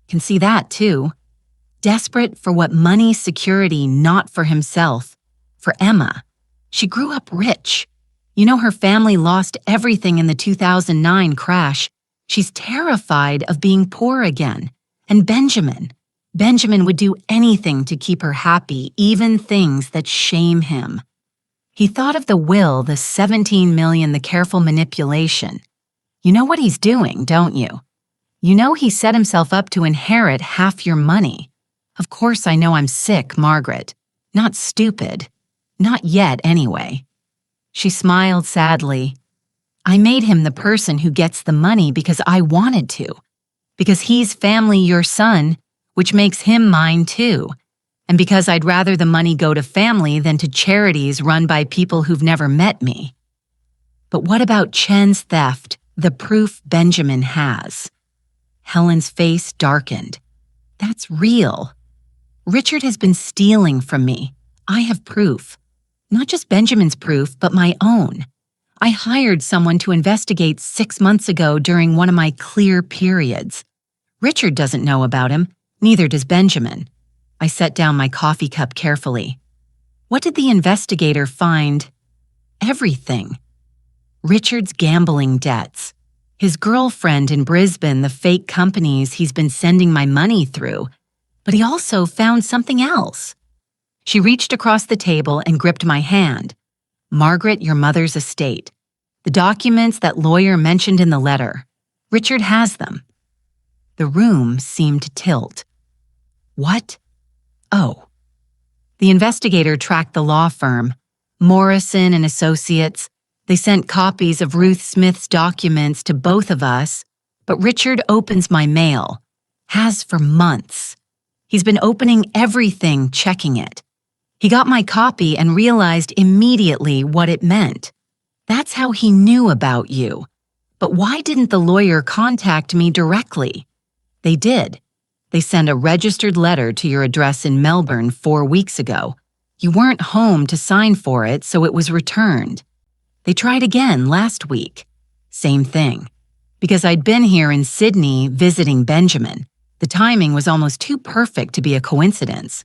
Can see that too. Desperate for what money, security, not for himself. For Emma. She grew up rich. You know, her family lost everything in the 2009 crash. She's terrified of being poor again. And Benjamin would do anything to keep her happy, even things that shame him. He thought of the will, the 17 million, the careful manipulation. You know what he's doing, don't you? You know he set himself up to inherit half your money. Of course I know I'm sick, Margaret. Not stupid. Not yet, anyway. She smiled sadly. I made him the person who gets the money because I wanted to. Because he's family, your son, which makes him mine too. And because I'd rather the money go to family than to charities run by people who've never met me. But what about Chen's theft, the proof Benjamin has? Helen's face darkened. That's real. Richard has been stealing from me. I have proof. Not just Benjamin's proof, but my own. I hired someone to investigate 6 months ago during one of my clear periods. Richard doesn't know about him, neither does Benjamin. I set down my coffee cup carefully. What did the investigator find? Everything. Richard's gambling debts. His girlfriend in Brisbane, the fake companies he's been sending my money through. But he also found something else. She reached across the table and gripped my hand. Margaret, your mother's estate. The documents that lawyer mentioned in the letter. Richard has them. The room seemed to tilt. What? Oh. The investigator tracked the law firm, Morrison and Associates. They sent copies of Ruth Smith's documents to both of us, but Richard opens my mail. Has for months. He's been opening everything, checking it. He got my copy and realized immediately what it meant. That's how he knew about you. But why didn't the lawyer contact me directly? They did. They sent a registered letter to your address in Melbourne 4 weeks ago. You weren't home to sign for it, so it was returned. They tried again last week. Same thing. Because I'd been here in Sydney visiting Benjamin, the timing was almost too perfect to be a coincidence.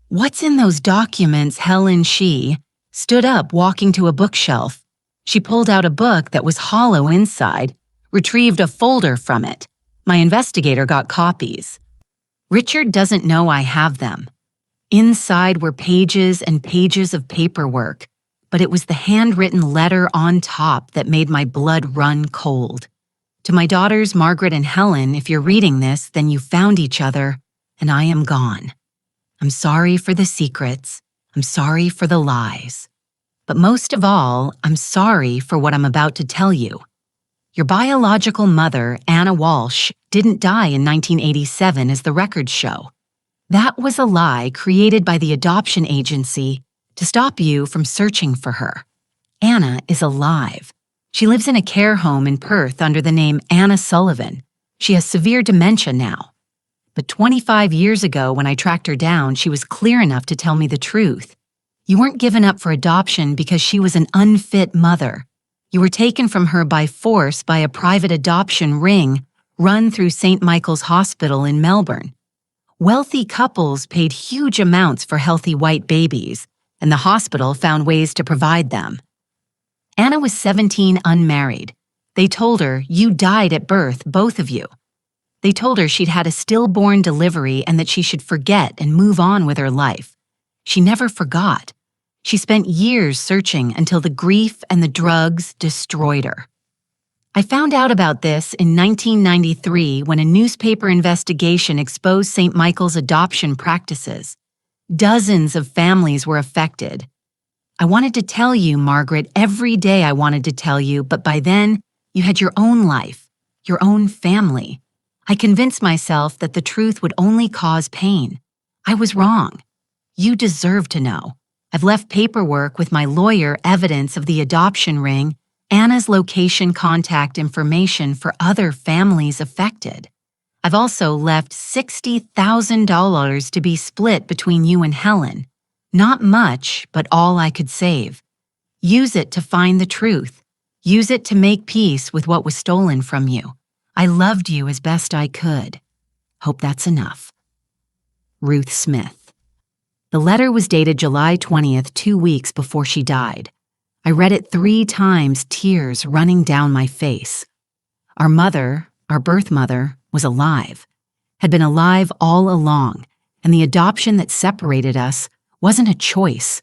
What's in those documents? Helen, she stood up, walking to a bookshelf. She pulled out a book that was hollow inside, retrieved a folder from it. My investigator got copies. Richard doesn't know I have them. Inside were pages and pages of paperwork, but it was the handwritten letter on top that made my blood run cold. To my daughters, Margaret and Helen, if you're reading this, then you found each other, and I am gone. I'm sorry for the secrets. I'm sorry for the lies. But most of all, I'm sorry for what I'm about to tell you. Your biological mother, Anna Walsh, didn't die in 1987 as the records show. That was a lie created by the adoption agency to stop you from searching for her. Anna is alive. She lives in a care home in Perth under the name Anna Sullivan. She has severe dementia now. But 25 years ago, when I tracked her down, she was clear enough to tell me the truth. You weren't given up for adoption because she was an unfit mother. You were taken from her by force by a private adoption ring run through St. Michael's Hospital in Melbourne. Wealthy couples paid huge amounts for healthy white babies, and the hospital found ways to provide them. Anna was 17, unmarried. They told her, "You died at birth, both of you." They told her she'd had a stillborn delivery and that she should forget and move on with her life. She never forgot. She spent years searching until the grief and the drugs destroyed her. I found out about this in 1993 when a newspaper investigation exposed St. Michael's adoption practices. Dozens of families were affected. I wanted to tell you, Margaret, every day I wanted to tell you, but by then, you had your own life, your own family. I convinced myself that the truth would only cause pain. I was wrong. You deserve to know. I've left paperwork with my lawyer, evidence of the adoption ring, Anna's location, contact information for other families affected. I've also left $60,000 to be split between you and Helen. Not much, but all I could save. Use it to find the truth. Use it to make peace with what was stolen from you. I loved you as best I could. Hope that's enough. Ruth Smith. The letter was dated July 20th, 2 weeks before she died. I read it 3 times, tears running down my face. Our mother, our birth mother, was alive, had been alive all along, and the adoption that separated us wasn't a choice.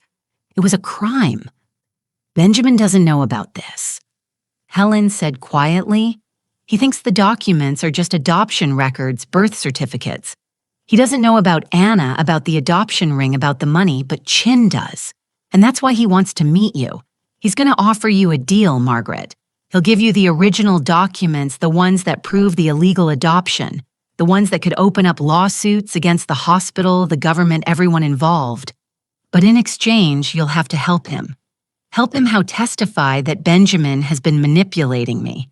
It was a crime. Benjamin doesn't know about this. Helen said quietly, he thinks the documents are just adoption records, birth certificates. He doesn't know about Anna, about the adoption ring, about the money, but Chin does. And that's why he wants to meet you. He's going to offer you a deal, Margaret. He'll give you the original documents, the ones that prove the illegal adoption, the ones that could open up lawsuits against the hospital, the government, everyone involved. But in exchange, you'll have to help him. Help him how testify that Benjamin has been manipulating me.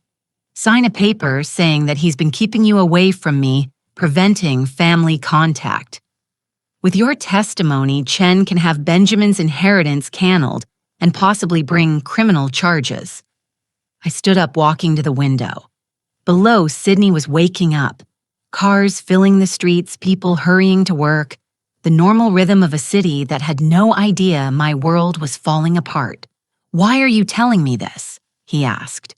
Sign a paper saying that he's been keeping you away from me, preventing family contact. With your testimony, Chen can have Benjamin's inheritance canned and possibly bring criminal charges. I stood up, walking to the window. Below, Sydney was waking up. Cars filling the streets, people hurrying to work, the normal rhythm of a city that had no idea my world was falling apart. "Why are you telling me this?" he asked.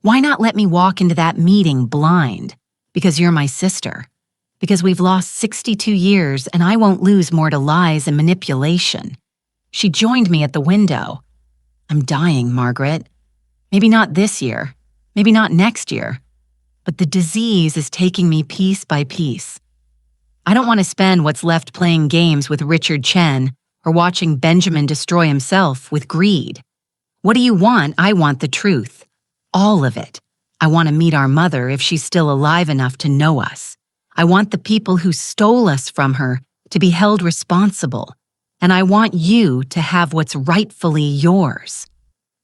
"Why not let me walk into that meeting blind? Because you're my sister. Because we've lost 62 years and I won't lose more to lies and manipulation." She joined me at the window. "I'm dying, Margaret. Maybe not this year, maybe not next year, but the disease is taking me piece by piece. I don't want to spend what's left playing games with Richard Chen or watching Benjamin destroy himself with greed. What do you want? I want the truth. All of it. I want to meet our mother if she's still alive enough to know us. I want the people who stole us from her to be held responsible. And I want you to have what's rightfully yours.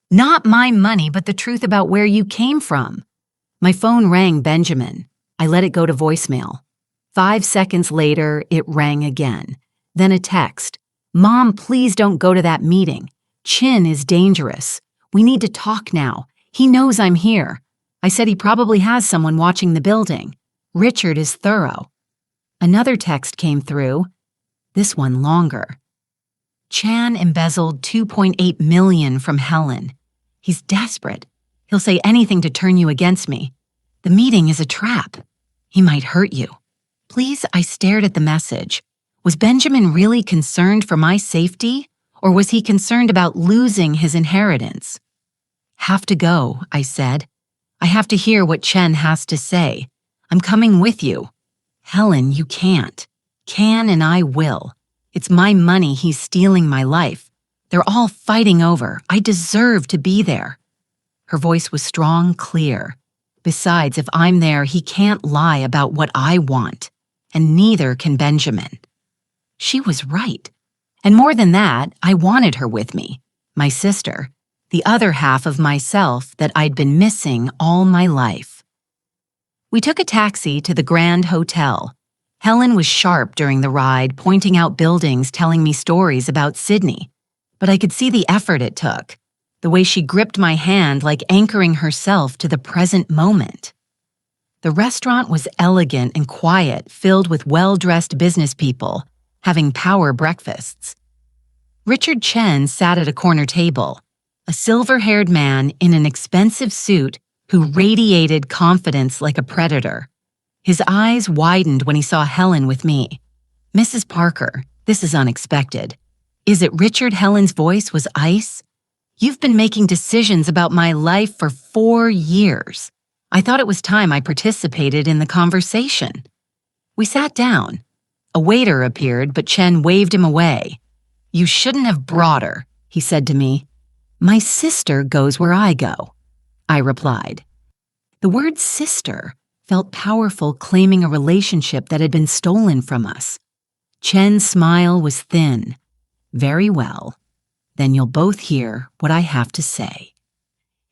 Not my money, but the truth about where you came from." My phone rang Benjamin. I let it go to voicemail. 5 seconds later, it rang again. Then a text. "Mom, please don't go to that meeting. Chin is dangerous. We need to talk now. He knows I'm here." I said he probably has someone watching the building. Richard is thorough. Another text came through, this one longer. "Chan embezzled $2.8 million from Helen. He's desperate. He'll say anything to turn you against me. The meeting is a trap. He might hurt you. Please." I stared at the message. Was Benjamin really concerned for my safety, or was he concerned about losing his inheritance? "Have to go," I said. "I have to hear what Chen has to say. I'm coming with you." "Helen, you can't." "Can and I will. It's my money he's stealing my life. They're all fighting over. I deserve to be there." Her voice was strong, clear. "Besides, if I'm there, he can't lie about what I want. And neither can Benjamin." She was right. And more than that, I wanted her with me. My sister. The other half of myself that I'd been missing all my life. We took a taxi to the Grand Hotel. Helen was sharp during the ride, pointing out buildings, telling me stories about Sydney. But I could see the effort it took, the way she gripped my hand like anchoring herself to the present moment. The restaurant was elegant and quiet, filled with well-dressed business people, having power breakfasts. Richard Chen sat at a corner table, a silver-haired man in an expensive suit who radiated confidence like a predator. His eyes widened when he saw Helen with me. "Mrs. Parker, this is unexpected. Is it Richard?" Helen's voice was ice. "You've been making decisions about my life for 4 years. I thought it was time I participated in the conversation." We sat down. A waiter appeared, but Chen waved him away. "You shouldn't have brought her," he said to me. "My sister goes where I go," I replied. The word sister felt powerful, claiming a relationship that had been stolen from us. Chen's smile was thin. "Very well. Then you'll both hear what I have to say."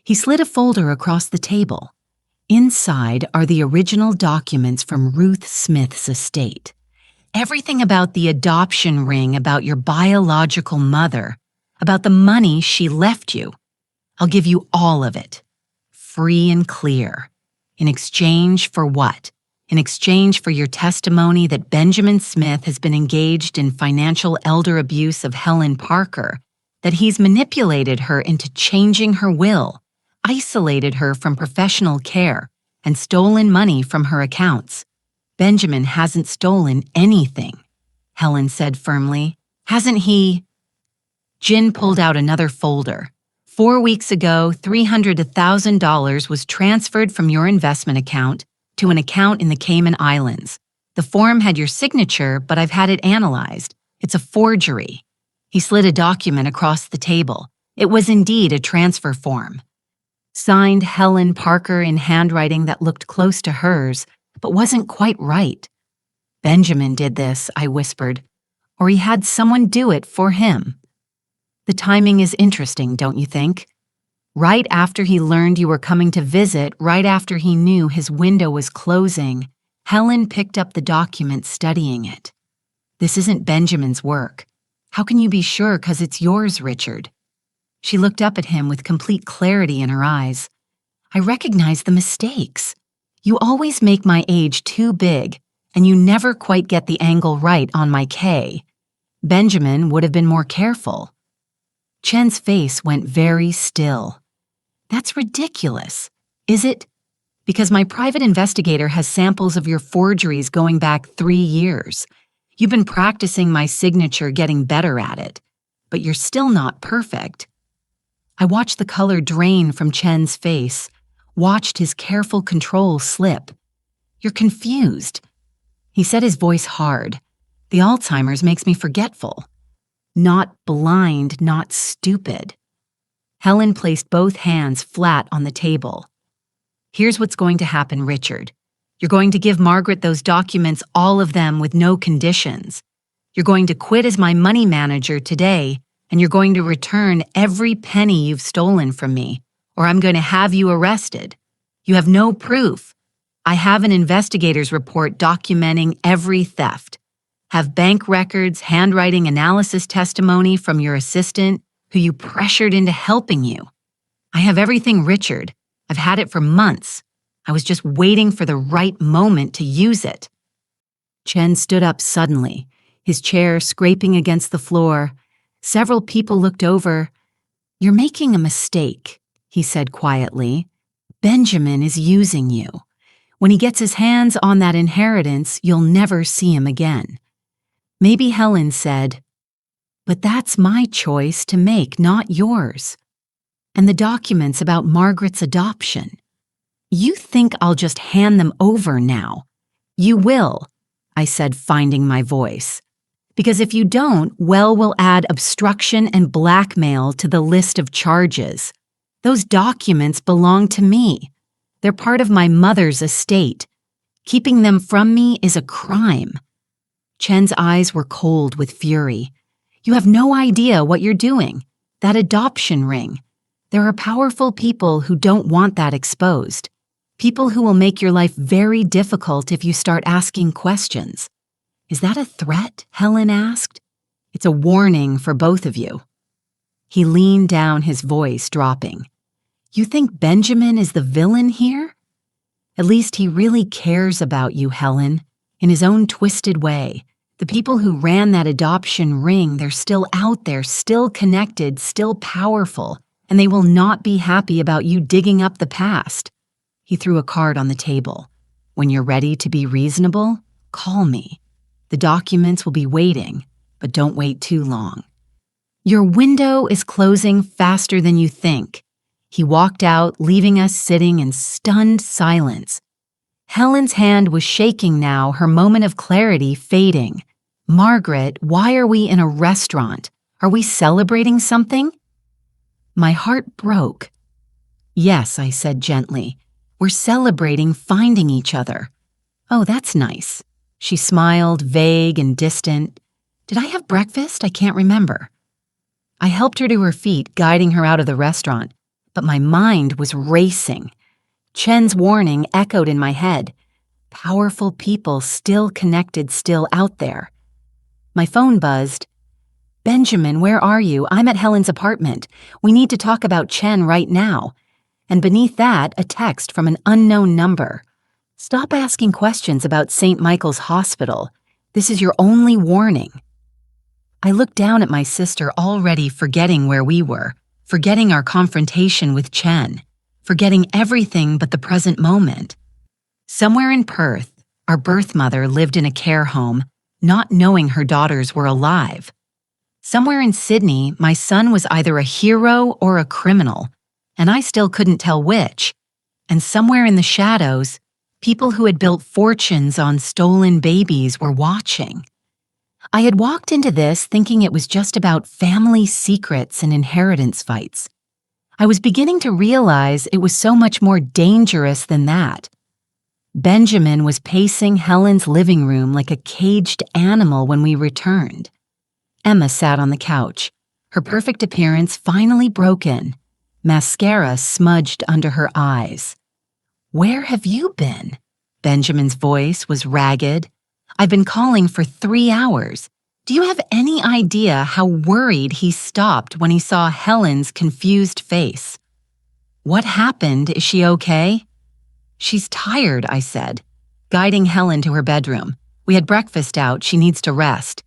He slid a folder across the table. Inside are the original documents from Ruth Smith's estate. Everything about the adoption ring, about your biological mother, about the money she left you. I'll give you all of it. Free and clear. In exchange for what? In exchange for your testimony that Benjamin Smith has been engaged in financial elder abuse of Helen Parker, that he's manipulated her into changing her will, isolated her from professional care, and stolen money from her accounts. "Benjamin hasn't stolen anything," Helen said firmly. "Hasn't he?" Jin pulled out another folder. 4 weeks ago, $300,000 was transferred from your investment account to an account in the Cayman Islands. The form had your signature, but I've had it analyzed. It's a forgery. He slid a document across the table. It was indeed a transfer form. Signed Helen Parker in handwriting that looked close to hers, but wasn't quite right. "Benjamin did this," I whispered, "or he had someone do it for him." The timing is interesting, don't you think? Right after he learned you were coming to visit, right after he knew his window was closing, Helen picked up the document, studying it. "This isn't Benjamin's work. How can you be sure? 'Cause it's yours, Richard." She looked up at him with complete clarity in her eyes. "I recognize the mistakes. You always make my age too big, and you never quite get the angle right on my K. Benjamin would have been more careful." Chen's face went very still. "That's ridiculous. Is it? Because my private investigator has samples of your forgeries going back 3 years. You've been practicing my signature, getting better at it. But you're still not perfect." I watched the color drain from Chen's face, watched his careful control slip. "You're confused." He said, his voice hard. "The Alzheimer's makes me forgetful. Not blind, not stupid." Helen placed both hands flat on the table. "Here's what's going to happen, Richard. You're going to give Margaret those documents, all of them, with no conditions. You're going to quit as my money manager today, and you're going to return every penny you've stolen from me, or I'm going to have you arrested. You have no proof. I have an investigator's report documenting every theft. Have bank records, handwriting analysis testimony from your assistant who you pressured into helping you. I have everything, Richard. I've had it for months. I was just waiting for the right moment to use it. Chen stood up suddenly, his chair scraping against the floor. Several people looked over. "You're making a mistake," he said quietly. "Benjamin is using you. When he gets his hands on that inheritance, you'll never see him again." Maybe Helen said, "But that's my choice to make, not yours. And the documents about Margaret's adoption. You think I'll just hand them over now? You will," I said, finding my voice. "Because if you don't, well, we'll add obstruction and blackmail to the list of charges. Those documents belong to me. They're part of my mother's estate. Keeping them from me is a crime." Chen's eyes were cold with fury. "You have no idea what you're doing. That adoption ring. There are powerful people who don't want that exposed. People who will make your life very difficult if you start asking questions." "Is that a threat?" Helen asked. "It's a warning for both of you." He leaned down, his voice dropping. "You think Benjamin is the villain here? At least he really cares about you, Helen, in his own twisted way. The people who ran that adoption ring, they're still out there, still connected, still powerful, and they will not be happy about you digging up the past." He threw a card on the table. "When you're ready to be reasonable, call me. The documents will be waiting, but don't wait too long. Your window is closing faster than you think." He walked out, leaving us sitting in stunned silence. Helen's hand was shaking now, her moment of clarity fading. "Margaret, why are we in a restaurant? Are we celebrating something?" My heart broke. "Yes," I said gently. "We're celebrating finding each other." "Oh, that's nice." She smiled, vague and distant. "Did I have breakfast? I can't remember." I helped her to her feet, guiding her out of the restaurant, but my mind was racing. Chen's warning echoed in my head. Powerful people still connected, still out there. My phone buzzed. "Benjamin, where are you? I'm at Helen's apartment. We need to talk about Chen right now." And beneath that, a text from an unknown number. "Stop asking questions about St. Michael's Hospital. This is your only warning." I looked down at my sister, already forgetting where we were, forgetting our confrontation with Chen, forgetting everything but the present moment. Somewhere in Perth, our birth mother lived in a care home, not knowing her daughters were alive. Somewhere in Sydney, my son was either a hero or a criminal, and I still couldn't tell which. And somewhere in the shadows, people who had built fortunes on stolen babies were watching. I had walked into this thinking it was just about family secrets and inheritance fights. I was beginning to realize it was so much more dangerous than that. Benjamin was pacing Helen's living room like a caged animal when we returned. Emma sat on the couch, her perfect appearance finally broken, mascara smudged under her eyes. "Where have you been?" Benjamin's voice was ragged. "I've been calling for 3 hours. Do you have any idea how worried he stopped when he saw Helen's confused face?" "What happened? Is she okay?" "She's tired," I said, guiding Helen to her bedroom. "We had breakfast out. She needs to rest."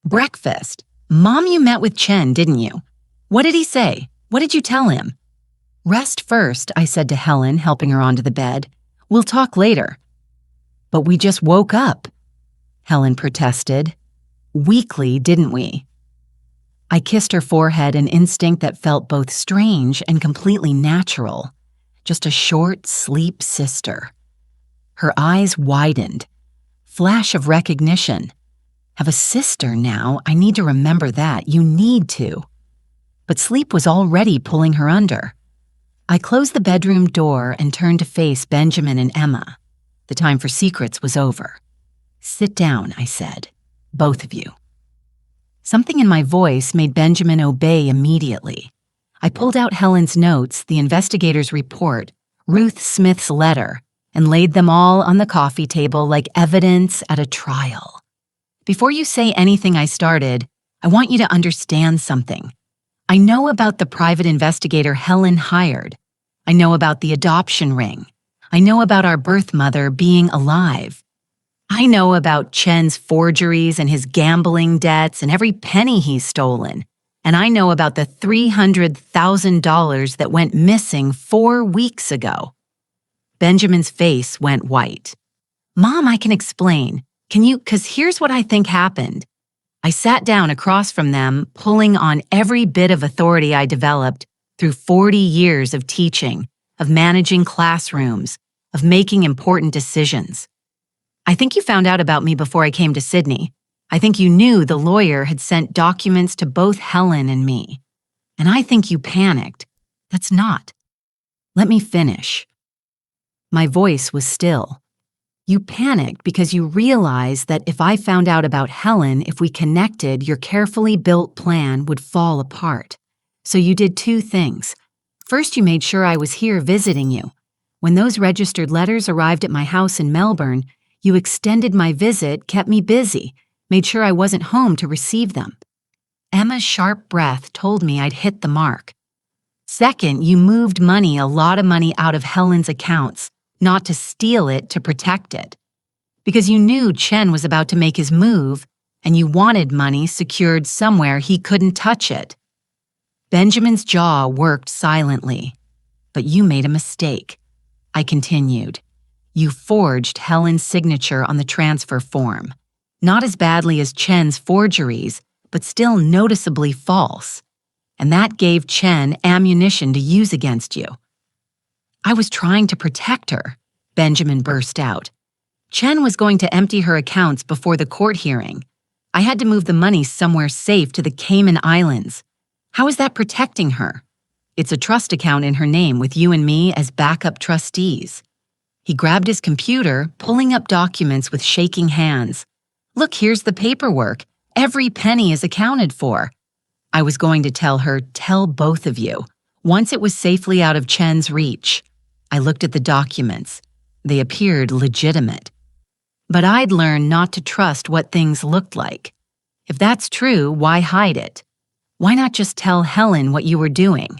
"Breakfast? Mom, you met with Chen, didn't you? What did he say? What did you tell him?" "Rest first," I said to Helen, helping her onto the bed. "We'll talk later." "But we just woke up," Helen protested. "Weakly, didn't we?" I kissed her forehead, an instinct that felt both strange and completely natural. Just a short, sleep sister. Her eyes widened. Flash of recognition. Have a sister now. I need to remember that. You need to. But sleep was already pulling her under. I closed the bedroom door and turned to face Benjamin and Emma. The time for secrets was over. "Sit down," I said. "Both of you." Something in my voice made Benjamin obey immediately. I pulled out Helen's notes, the investigator's report, Ruth Smith's letter, and laid them all on the coffee table like evidence at a trial. Before you say anything I started, I want you to understand something. I know about the private investigator Helen hired. I know about the adoption ring. I know about our birth mother being alive. I know about Chen's forgeries and his gambling debts and every penny he's stolen. And I know about the $300,000 that went missing 4 weeks ago. Benjamin's face went white. Mom, I can explain. Can you? 'Cause here's what I think happened. I sat down across from them, pulling on every bit of authority I developed through 40 years of teaching, of managing classrooms, of making important decisions. I think you found out about me before I came to Sydney. I think you knew the lawyer had sent documents to both Helen and me. And I think you panicked. That's not. Let me finish. My voice was still. You panicked because you realized that if I found out about Helen, if we connected, your carefully built plan would fall apart. So you did 2 things. First, you made sure I was here visiting you. When those registered letters arrived at my house in Melbourne, you extended my visit, kept me busy, made sure I wasn't home to receive them. Emma's sharp breath told me I'd hit the mark. Second, you moved money, a lot of money, out of Helen's accounts, not to steal it, to protect it. Because you knew Chen was about to make his move, and you wanted money secured somewhere he couldn't touch it. Benjamin's jaw worked silently. But you made a mistake. I continued. You forged Helen's signature on the transfer form. Not as badly as Chen's forgeries, but still noticeably false. And that gave Chen ammunition to use against you. I was trying to protect her, Benjamin burst out. Chen was going to empty her accounts before the court hearing. I had to move the money somewhere safe to the Cayman Islands. How is that protecting her? It's a trust account in her name with you and me as backup trustees. He grabbed his computer, pulling up documents with shaking hands. Look, here's the paperwork. Every penny is accounted for. I was going to tell her, tell both of you, once it was safely out of Chen's reach. I looked at the documents. They appeared legitimate. But I'd learned not to trust what things looked like. If that's true, why hide it? Why not just tell Helen what you were doing?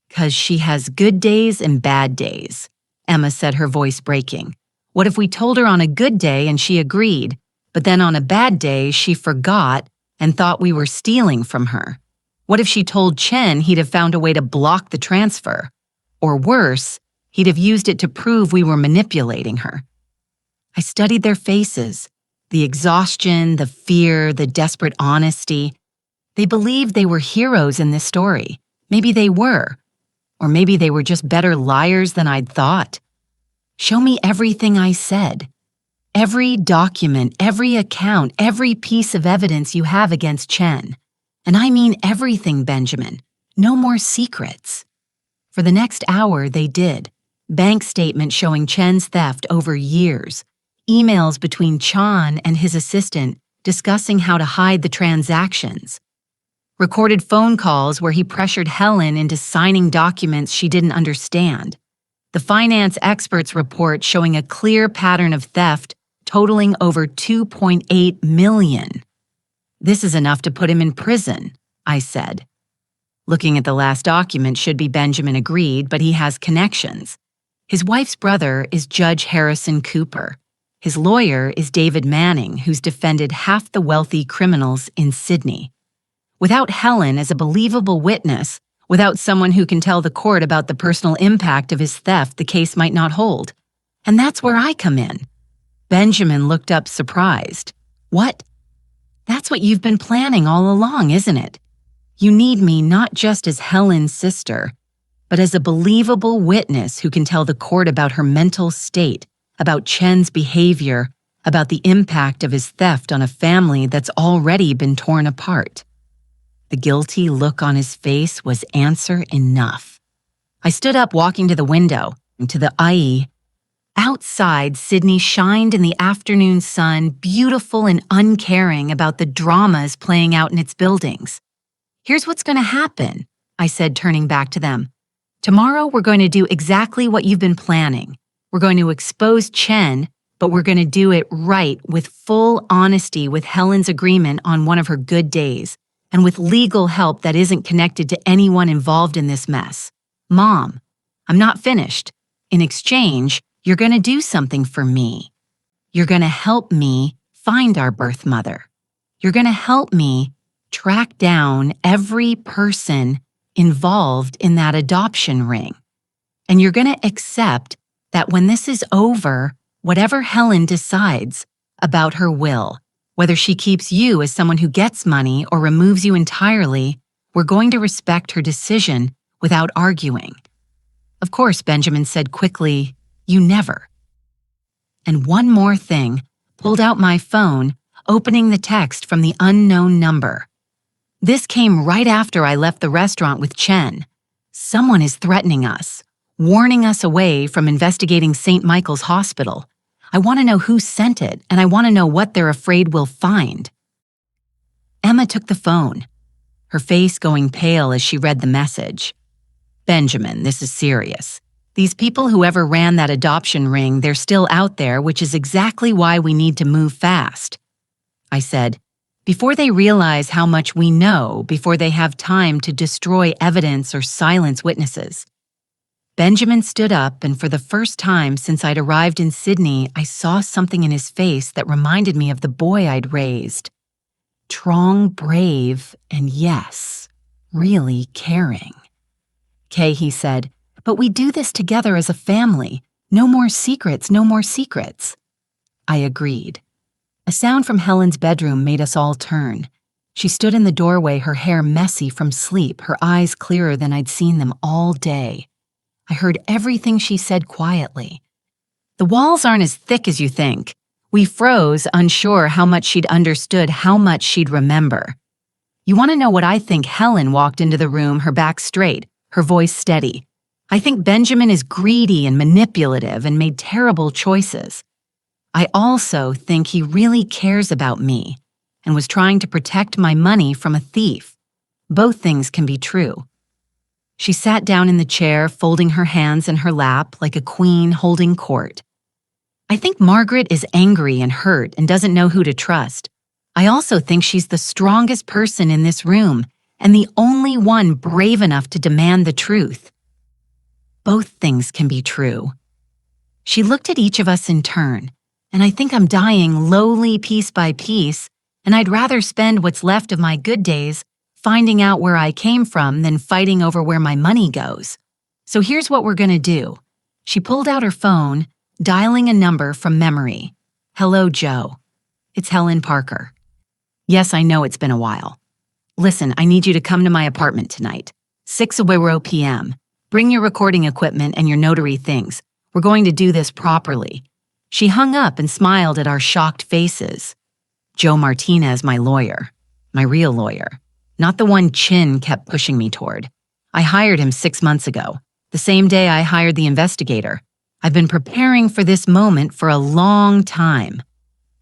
'Cause she has good days and bad days, Emma said, her voice breaking. What if we told her on a good day and she agreed, but then on a bad day she forgot and thought we were stealing from her? What if she told Chen he'd have found a way to block the transfer? Or worse, he'd have used it to prove we were manipulating her. I studied their faces, the exhaustion, the fear, the desperate honesty. They believed they were heroes in this story. Maybe they were. Or maybe they were just better liars than I'd thought. Show me everything I said. Every document, every account, every piece of evidence you have against Chen. And I mean everything, Benjamin. No more secrets. For the next hour, they did. Bank statements showing Chen's theft over years. Emails between Chan and his assistant discussing how to hide the transactions. Recorded phone calls where he pressured Helen into signing documents she didn't understand. The finance expert's report showing a clear pattern of theft totaling over $2.8 million. This is enough to put him in prison, I said. Looking at the last document should be, Benjamin agreed, but he has connections. His wife's brother is Judge Harrison Cooper. His lawyer is David Manning, who's defended half the wealthy criminals in Sydney. Without Helen as a believable witness, without someone who can tell the court about the personal impact of his theft, the case might not hold. And that's where I come in. Benjamin looked up surprised. What? That's what you've been planning all along, isn't it? You need me not just as Helen's sister, but as a believable witness who can tell the court about her mental state, about Chen's behavior, about the impact of his theft on a family that's already been torn apart. The guilty look on his face was answer enough. I stood up, walking to the window, to the IE. Outside, Sydney shined in the afternoon sun, beautiful and uncaring about the dramas playing out in its buildings. Here's what's going to happen, I said, turning back to them. Tomorrow we're going to do exactly what you've been planning. We're going to expose Chen, but we're going to do it right with full honesty with Helen's agreement on one of her good days, and with legal help that isn't connected to anyone involved in this mess. Mom, I'm not finished. In exchange, you're going to do something for me. You're going to help me find our birth mother. You're going to help me track down every person involved in that adoption ring. And you're going to accept that when this is over, whatever Helen decides about her will, whether she keeps you as someone who gets money or removes you entirely, we're going to respect her decision without arguing. Of course, Benjamin said quickly, you never. And one more thing, pulled out my phone, opening the text from the unknown number. This came right after I left the restaurant with Chen. Someone is threatening us, warning us away from investigating St. Michael's Hospital. I want to know who sent it, and I want to know what they're afraid we'll find. Emma took the phone, her face going pale as she read the message. Benjamin, this is serious. These people who ever ran that adoption ring, they're still out there, which is exactly why we need to move fast. I said, before they realize how much we know, before they have time to destroy evidence or silence witnesses. Benjamin stood up, and for the first time since I'd arrived in Sydney, I saw something in his face that reminded me of the boy I'd raised. Strong, brave, and yes, really caring. Kay, he said, but we do this together as a family. No more secrets, no more secrets. I agreed. A sound from Helen's bedroom made us all turn. She stood in the doorway, her hair messy from sleep, her eyes clearer than I'd seen them all day. I heard everything she said quietly. The walls aren't as thick as you think. We froze, unsure how much she'd understood, how much she'd remember. You want to know what I think? Helen walked into the room, her back straight, her voice steady. I think Benjamin is greedy and manipulative and made terrible choices. I also think he really cares about me and was trying to protect my money from a thief. Both things can be true. She sat down in the chair, folding her hands in her lap like a queen holding court. I think Margaret is angry and hurt and doesn't know who to trust. I also think she's the strongest person in this room and the only one brave enough to demand the truth. Both things can be true. She looked at each of us in turn, and I think I'm dying lowly piece by piece, and I'd rather spend what's left of my good days finding out where I came from than fighting over where my money goes. So here's what we're going to do. She pulled out her phone, dialing a number from memory. Hello, Joe. It's Helen Parker. Yes, I know it's been a while. Listen, I need you to come to my apartment tonight. 6:00 p.m. Bring your recording equipment and your notary things. We're going to do this properly. She hung up and smiled at our shocked faces. Joe Martinez, my lawyer. My real lawyer. Not the one Chin kept pushing me toward. I hired him 6 months ago, the same day I hired the investigator. I've been preparing for this moment for a long time.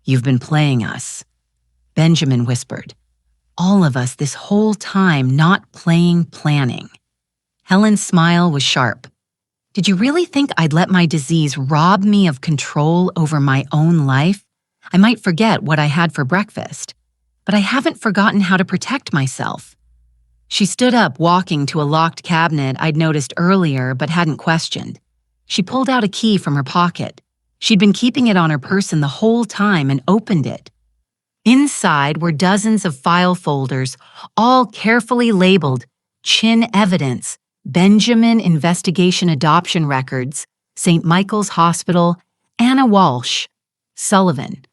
You've been playing us. Benjamin whispered. All of us this whole time not playing, planning. Helen's smile was sharp. Did you really think I'd let my disease rob me of control over my own life? I might forget what I had for breakfast, but I haven't forgotten how to protect myself. She stood up, walking to a locked cabinet I'd noticed earlier but hadn't questioned. She pulled out a key from her pocket. She'd been keeping it on her person the whole time and opened it. Inside were dozens of file folders, all carefully labeled Chin Evidence, Benjamin Investigation Adoption Records, St. Michael's Hospital, Anna Walsh, Sullivan.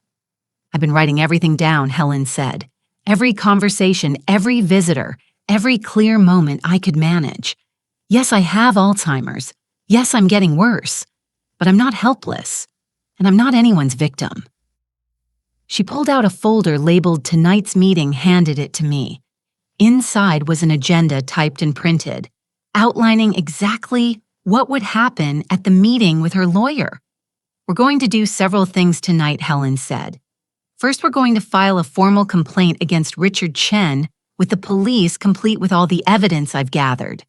I've been writing everything down, Helen said. Every conversation, every visitor, every clear moment I could manage. Yes, I have Alzheimer's. Yes, I'm getting worse. But I'm not helpless. And I'm not anyone's victim. She pulled out a folder labeled Tonight's Meeting, handed it to me. Inside was an agenda typed and printed, outlining exactly what would happen at the meeting with her lawyer. We're going to do several things tonight, Helen said. First, we're going to file a formal complaint against Richard Chen with the police, complete with all the evidence I've gathered.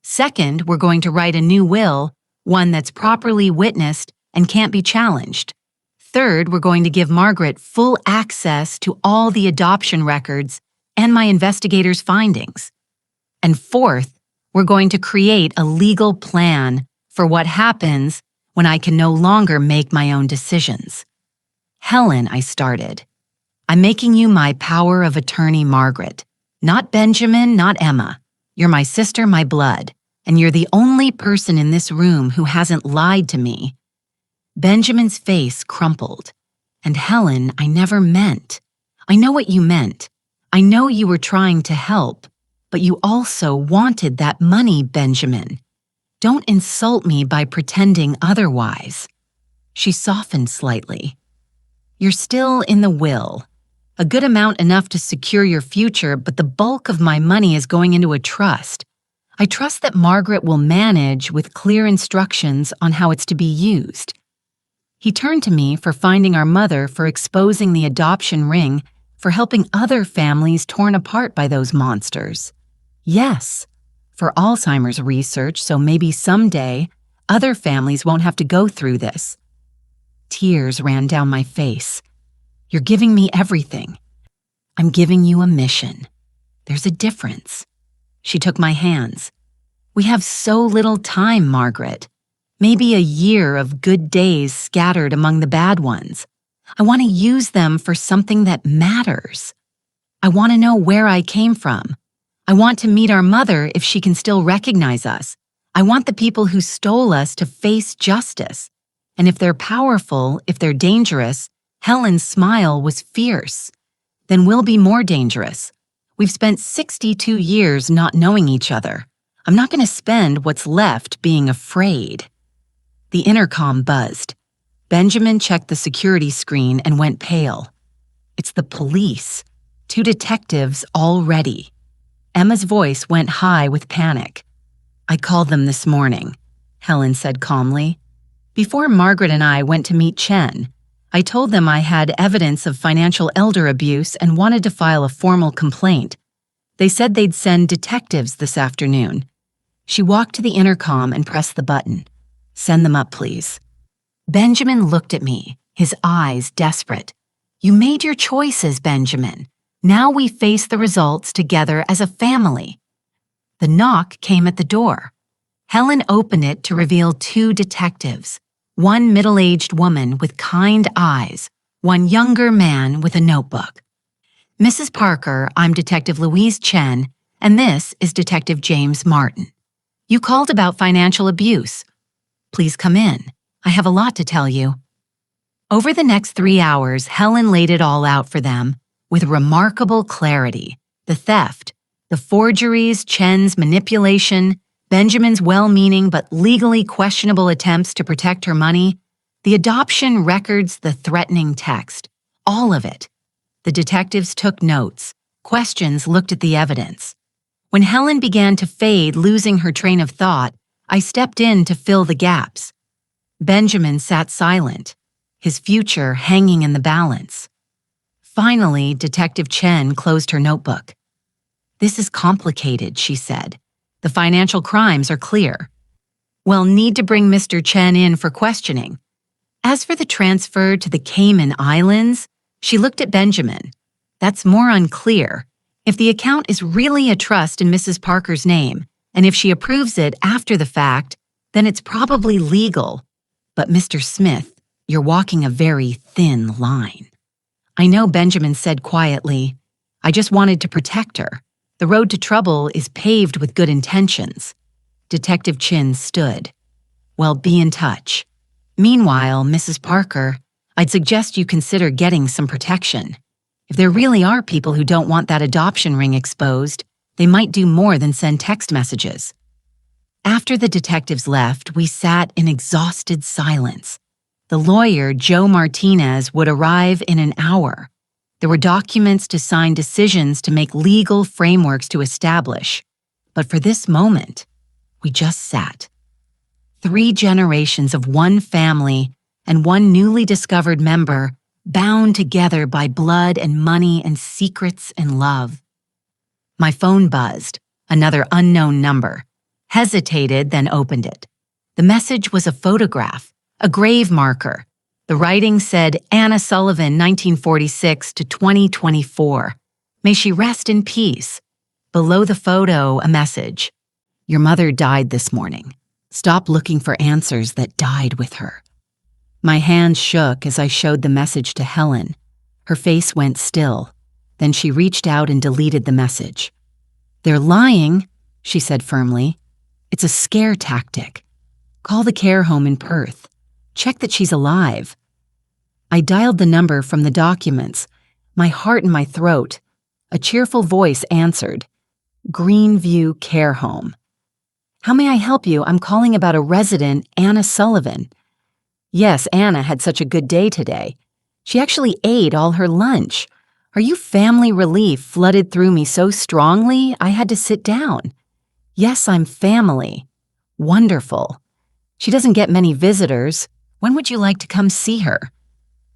Second, we're going to write a new will, one that's properly witnessed and can't be challenged. Third, we're going to give Margaret full access to all the adoption records and my investigators' findings. And fourth, we're going to create a legal plan for what happens when I can no longer make my own decisions. Helen, I started, I'm making you my power of attorney, Margaret. Not Benjamin, not Emma. You're my sister, my blood, and you're the only person in this room who hasn't lied to me. Benjamin's face crumpled. And Helen, I never meant. I know what you meant. I know you were trying to help, but you also wanted that money, Benjamin. Don't insult me by pretending otherwise. She softened slightly. You're still in the will. A good amount enough to secure your future, but the bulk of my money is going into a trust. I trust that Margaret will manage with clear instructions on how it's to be used. He turned to me for finding our mother, for exposing the adoption ring, for helping other families torn apart by those monsters. Yes, for Alzheimer's research, so maybe someday other families won't have to go through this. Tears ran down my face. You're giving me everything. I'm giving you a mission. There's a difference. She took my hands. We have so little time, Margaret. Maybe a year of good days scattered among the bad ones. I want to use them for something that matters. I want to know where I came from. I want to meet our mother if she can still recognize us. I want the people who stole us to face justice. And if they're powerful, if they're dangerous, Helen's smile was fierce. Then we'll be more dangerous. We've spent 62 years not knowing each other. I'm not going to spend what's left being afraid. The intercom buzzed. Benjamin checked the security screen and went pale. It's the police. 2 detectives already. Emma's voice went high with panic. I called them this morning, Helen said calmly. Before Margaret and I went to meet Chen, I told them I had evidence of financial elder abuse and wanted to file a formal complaint. They said they'd send detectives this afternoon. She walked to the intercom and pressed the button. Send them up, please. Benjamin looked at me, his eyes desperate. You made your choices, Benjamin. Now we face the results together as a family. The knock came at the door. Helen opened it to reveal 2 detectives. One middle-aged woman with kind eyes, one younger man with a notebook. Mrs. Parker, I'm Detective Louise Chen, and this is Detective James Martin. You called about financial abuse. Please come in. I have a lot to tell you. Over the next 3 hours, Helen laid it all out for them with remarkable clarity. The theft, the forgeries, Chen's manipulation, Benjamin's well-meaning but legally questionable attempts to protect her money, the adoption records, the threatening text, all of it. The detectives took notes. Questions looked at the evidence. When Helen began to fade, losing her train of thought, I stepped in to fill the gaps. Benjamin sat silent, his future hanging in the balance. Finally, Detective Chen closed her notebook. This is complicated, she said. The financial crimes are clear. We'll need to bring Mr. Chen in for questioning. As for the transfer to the Cayman Islands, she looked at Benjamin. That's more unclear. If the account is really a trust in Mrs. Parker's name, and if she approves it after the fact, then it's probably legal. But Mr. Smith, you're walking a very thin line. I know, Benjamin said quietly. I just wanted to protect her. The road to trouble is paved with good intentions. Detective Chin stood. Well, be in touch. Meanwhile, Mrs. Parker, I'd suggest you consider getting some protection. If there really are people who don't want that adoption ring exposed, they might do more than send text messages. After the detectives left, we sat in exhausted silence. The lawyer, Joe Martinez, would arrive in an hour. There were documents to sign, decisions to make, legal frameworks to establish. But for this moment, we just sat. 3 generations of one family and one newly discovered member, bound together by blood and money and secrets and love. My phone buzzed, another unknown number. Hesitated, then opened it. The message was a photograph, A grave marker. The writing said Anna Sullivan, 1946 to 2024. May she rest in peace. Below the photo, a message. Your mother died this morning. Stop looking for answers that died with her. My hand shook as I showed the message to Helen. Her face went still. Then she reached out and deleted the message. They're lying, she said firmly. It's a scare tactic. Call the care home in Perth. Check that she's alive. I dialed the number from the documents, my heart in my throat. A cheerful voice answered. Greenview Care Home. How may I help you? I'm calling about a resident, Anna Sullivan. Yes, Anna had such a good day today. She actually ate all her lunch. Are you family relief flooded through me so strongly I had to sit down? Yes, I'm family. Wonderful. She doesn't get many visitors. When would you like to come see her?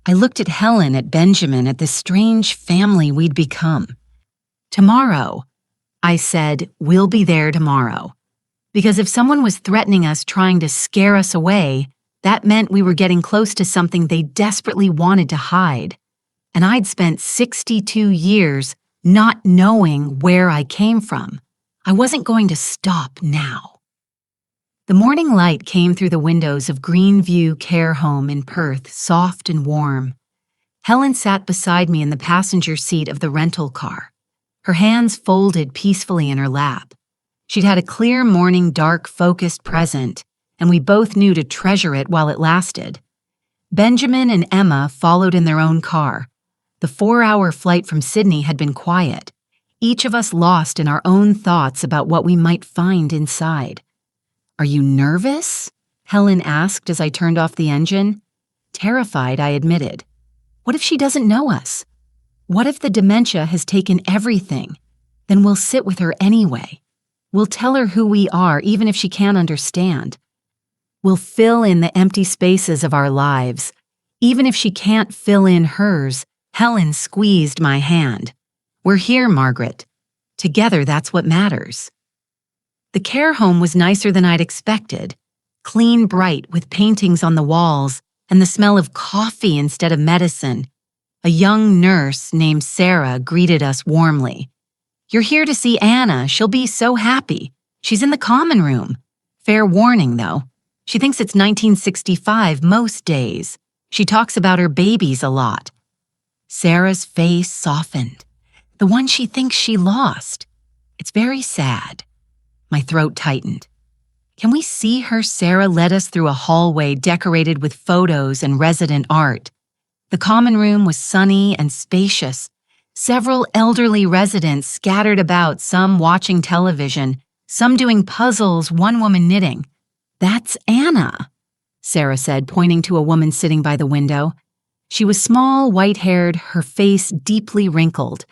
I looked at Helen, at Benjamin, at this strange family we'd become. Tomorrow, I said, we'll be there tomorrow. Because if someone was threatening us, trying to scare us away, that meant we were getting close to something they desperately wanted to hide. And I'd spent 62 years not knowing where I came from. I wasn't going to stop now. The morning light came through the windows of Greenview Care Home in Perth, soft and warm. Helen sat beside me in the passenger seat of the rental car, her hands folded peacefully in her lap. She'd had a clear morning, dark, focused present, and we both knew to treasure it while it lasted. Benjamin and Emma followed in their own car. The 4-hour flight from Sydney had been quiet, each of us lost in our own thoughts about what we might find inside. Are you nervous? Helen asked as I turned off the engine. Terrified, I admitted. What if she doesn't know us? What if the dementia has taken everything? Then we'll sit with her anyway. We'll tell her who we are, even if she can't understand. We'll fill in the empty spaces of our lives. Even if she can't fill in hers, Helen squeezed my hand. We're here, Margaret. Together, that's what matters. The care home was nicer than I'd expected. Clean, bright, with paintings on the walls and the smell of coffee instead of medicine. A young nurse named Sarah greeted us warmly. You're here to see Anna. She'll be so happy. She's in the common room. Fair warning, though. She thinks it's 1965 most days. She talks about her babies a lot. Sarah's face softened. The one she thinks she lost. It's very sad. My throat tightened. Can we see her? Sarah led us through a hallway decorated with photos and resident art. The common room was sunny and spacious. Several elderly residents scattered about, some watching television, some doing puzzles, one woman knitting. That's Anna, Sarah said, pointing to a woman sitting by the window. She was small, white-haired, her face deeply wrinkled.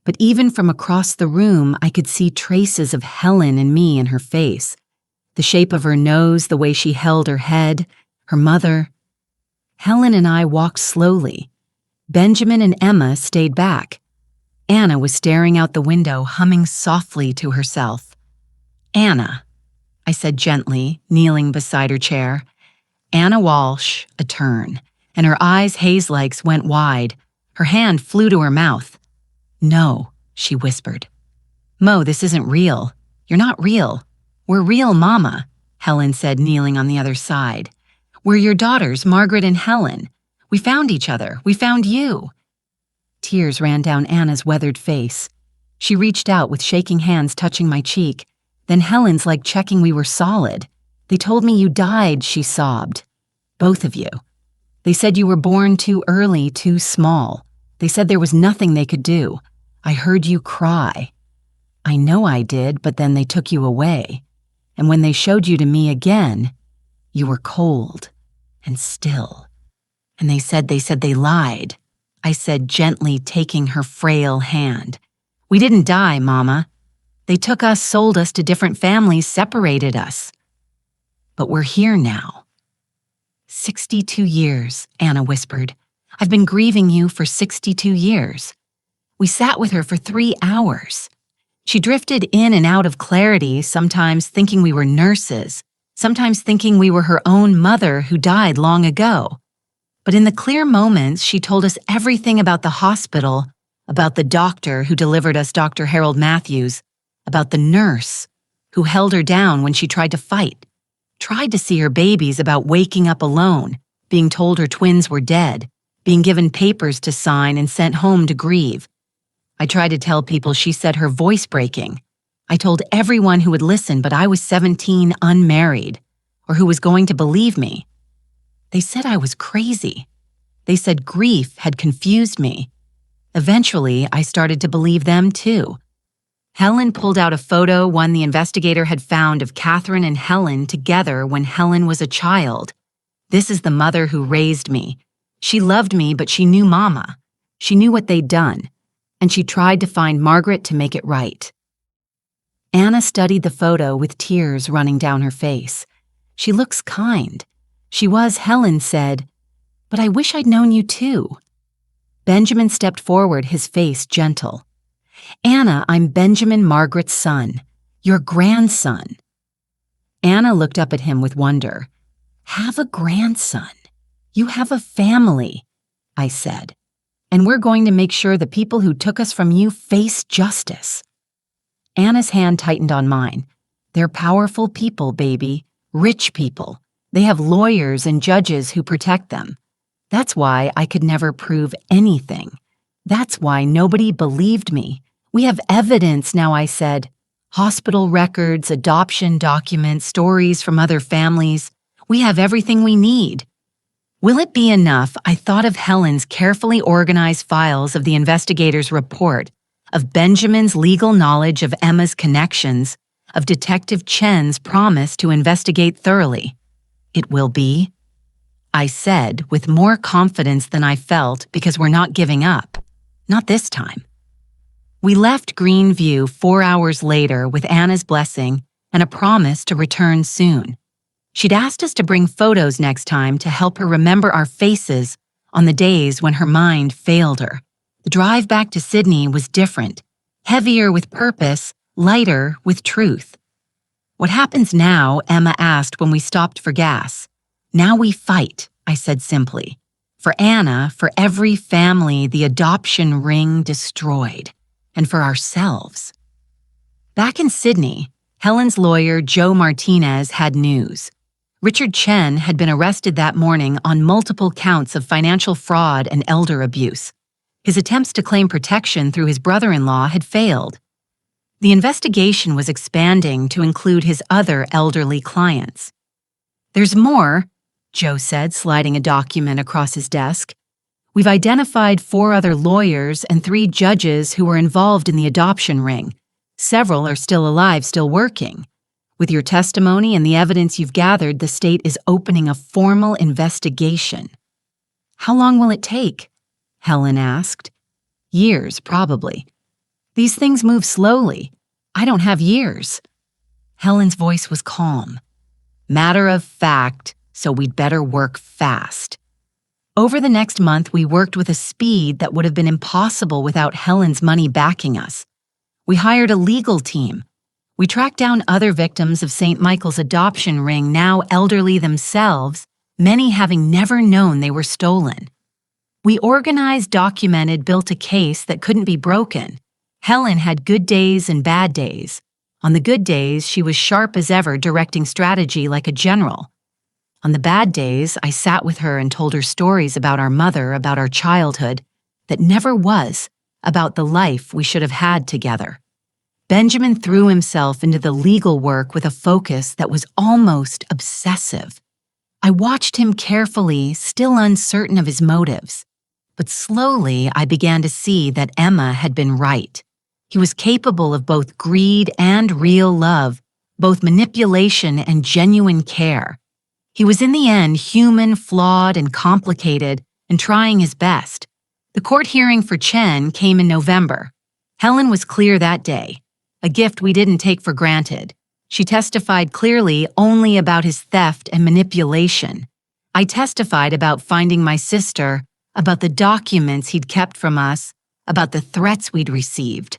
But even from across the room, I could see traces of Helen and me in her face. The shape of her nose, the way she held her head, her mother. Helen and I walked slowly. Benjamin and Emma stayed back. Anna was staring out the window, humming softly to herself. Anna, I said gently, kneeling beside her chair. Anna Walsh, a turn, and her eyes haze-likes went wide. Her hand flew to her mouth. No, she whispered. Mo, this isn't real. You're not real. We're real, Mama, Helen said, kneeling on the other side. We're your daughters, Margaret and Helen. We found each other. We found you. Tears ran down Anna's weathered face. She reached out with shaking hands touching my cheek. Then Helen's like checking we were solid. They told me you died, she sobbed. Both of you. They said you were born too early, too small. They said there was nothing they could do. I heard you cry. I know I did, but then they took you away. And when they showed you to me again, you were cold and still. And they said they lied. I said gently, taking her frail hand. We didn't die, Mama. They took us, sold us to different families, separated us. But we're here now. 62 years, Anna whispered. I've been grieving you for 62 years. We sat with her for 3 hours. She drifted in and out of clarity, sometimes thinking we were nurses, sometimes thinking we were her own mother who died long ago. But in the clear moments, she told us everything about the hospital, about the doctor who delivered us Dr. Harold Matthews, about the nurse who held her down when she tried to fight, tried to see her babies, about waking up alone, being told her twins were dead, being given papers to sign and sent home to grieve. I tried to tell people she said her voice breaking. I told everyone who would listen, but I was 17, unmarried, or who was going to believe me. They said I was crazy. They said grief had confused me. Eventually, I started to believe them too. Helen pulled out a photo one the investigator had found of Catherine and Helen together when Helen was a child. This is the mother who raised me. She loved me, but she knew Mama. She knew what they'd done, and she tried to find Margaret to make it right. Anna studied the photo with tears running down her face. She looks kind. She was, Helen said, but I wish I'd known you too. Benjamin stepped forward, his face gentle. Anna, I'm Benjamin Margaret's son, your grandson. Anna looked up at him with wonder. Have a grandson. You have a family, I said, and we're going to make sure the people who took us from you face justice. Anna's hand tightened on mine. They're powerful people, baby, rich people. They have lawyers and judges who protect them. That's why I could never prove anything. That's why nobody believed me. We have evidence now, I said. Hospital records, adoption documents, stories from other families. We have everything we need. Will it be enough? I thought of Helen's carefully organized files of the investigator's report, of Benjamin's legal knowledge of Emma's connections, of Detective Chen's promise to investigate thoroughly. It will be, I said with more confidence than I felt, because we're not giving up. Not this time. We left Greenview 4 hours later with Anna's blessing and a promise to return soon. She'd asked us to bring photos next time to help her remember our faces on the days when her mind failed her. The drive back to Sydney was different, heavier with purpose, lighter with truth. What happens now? Emma asked when we stopped for gas. Now we fight, I said simply. For Anna, for every family the adoption ring destroyed, and for ourselves. Back in Sydney, Helen's lawyer, Joe Martinez, had news. Richard Chen had been arrested that morning on multiple counts of financial fraud and elder abuse. His attempts to claim protection through his brother-in-law had failed. The investigation was expanding to include his other elderly clients. There's more, Joe said, sliding a document across his desk. We've identified 4 other lawyers and 3 judges who were involved in the adoption ring. Several are still alive, still working. With your testimony and the evidence you've gathered, the state is opening a formal investigation. How long will it take? Helen asked. Years, probably. These things move slowly. I don't have years. Helen's voice was calm. Matter of fact, so we'd better work fast. Over the next month, we worked with a speed that would have been impossible without Helen's money backing us. We hired a legal team. We tracked down other victims of St. Michael's adoption ring, now elderly themselves, many having never known they were stolen. We organized, documented, built a case that couldn't be broken. Helen had good days and bad days. On the good days, she was sharp as ever, directing strategy like a general. On the bad days, I sat with her and told her stories about our mother, about our childhood, that never was, about the life we should have had together. Benjamin threw himself into the legal work with a focus that was almost obsessive. I watched him carefully, still uncertain of his motives. But slowly, I began to see that Emma had been right. He was capable of both greed and real love, both manipulation and genuine care. He was in the end human, flawed, and complicated, and trying his best. The court hearing for Chen came in November. Helen was clear that day, a gift we didn't take for granted. She testified clearly only about his theft and manipulation. I testified about finding my sister, about the documents he'd kept from us, about the threats we'd received.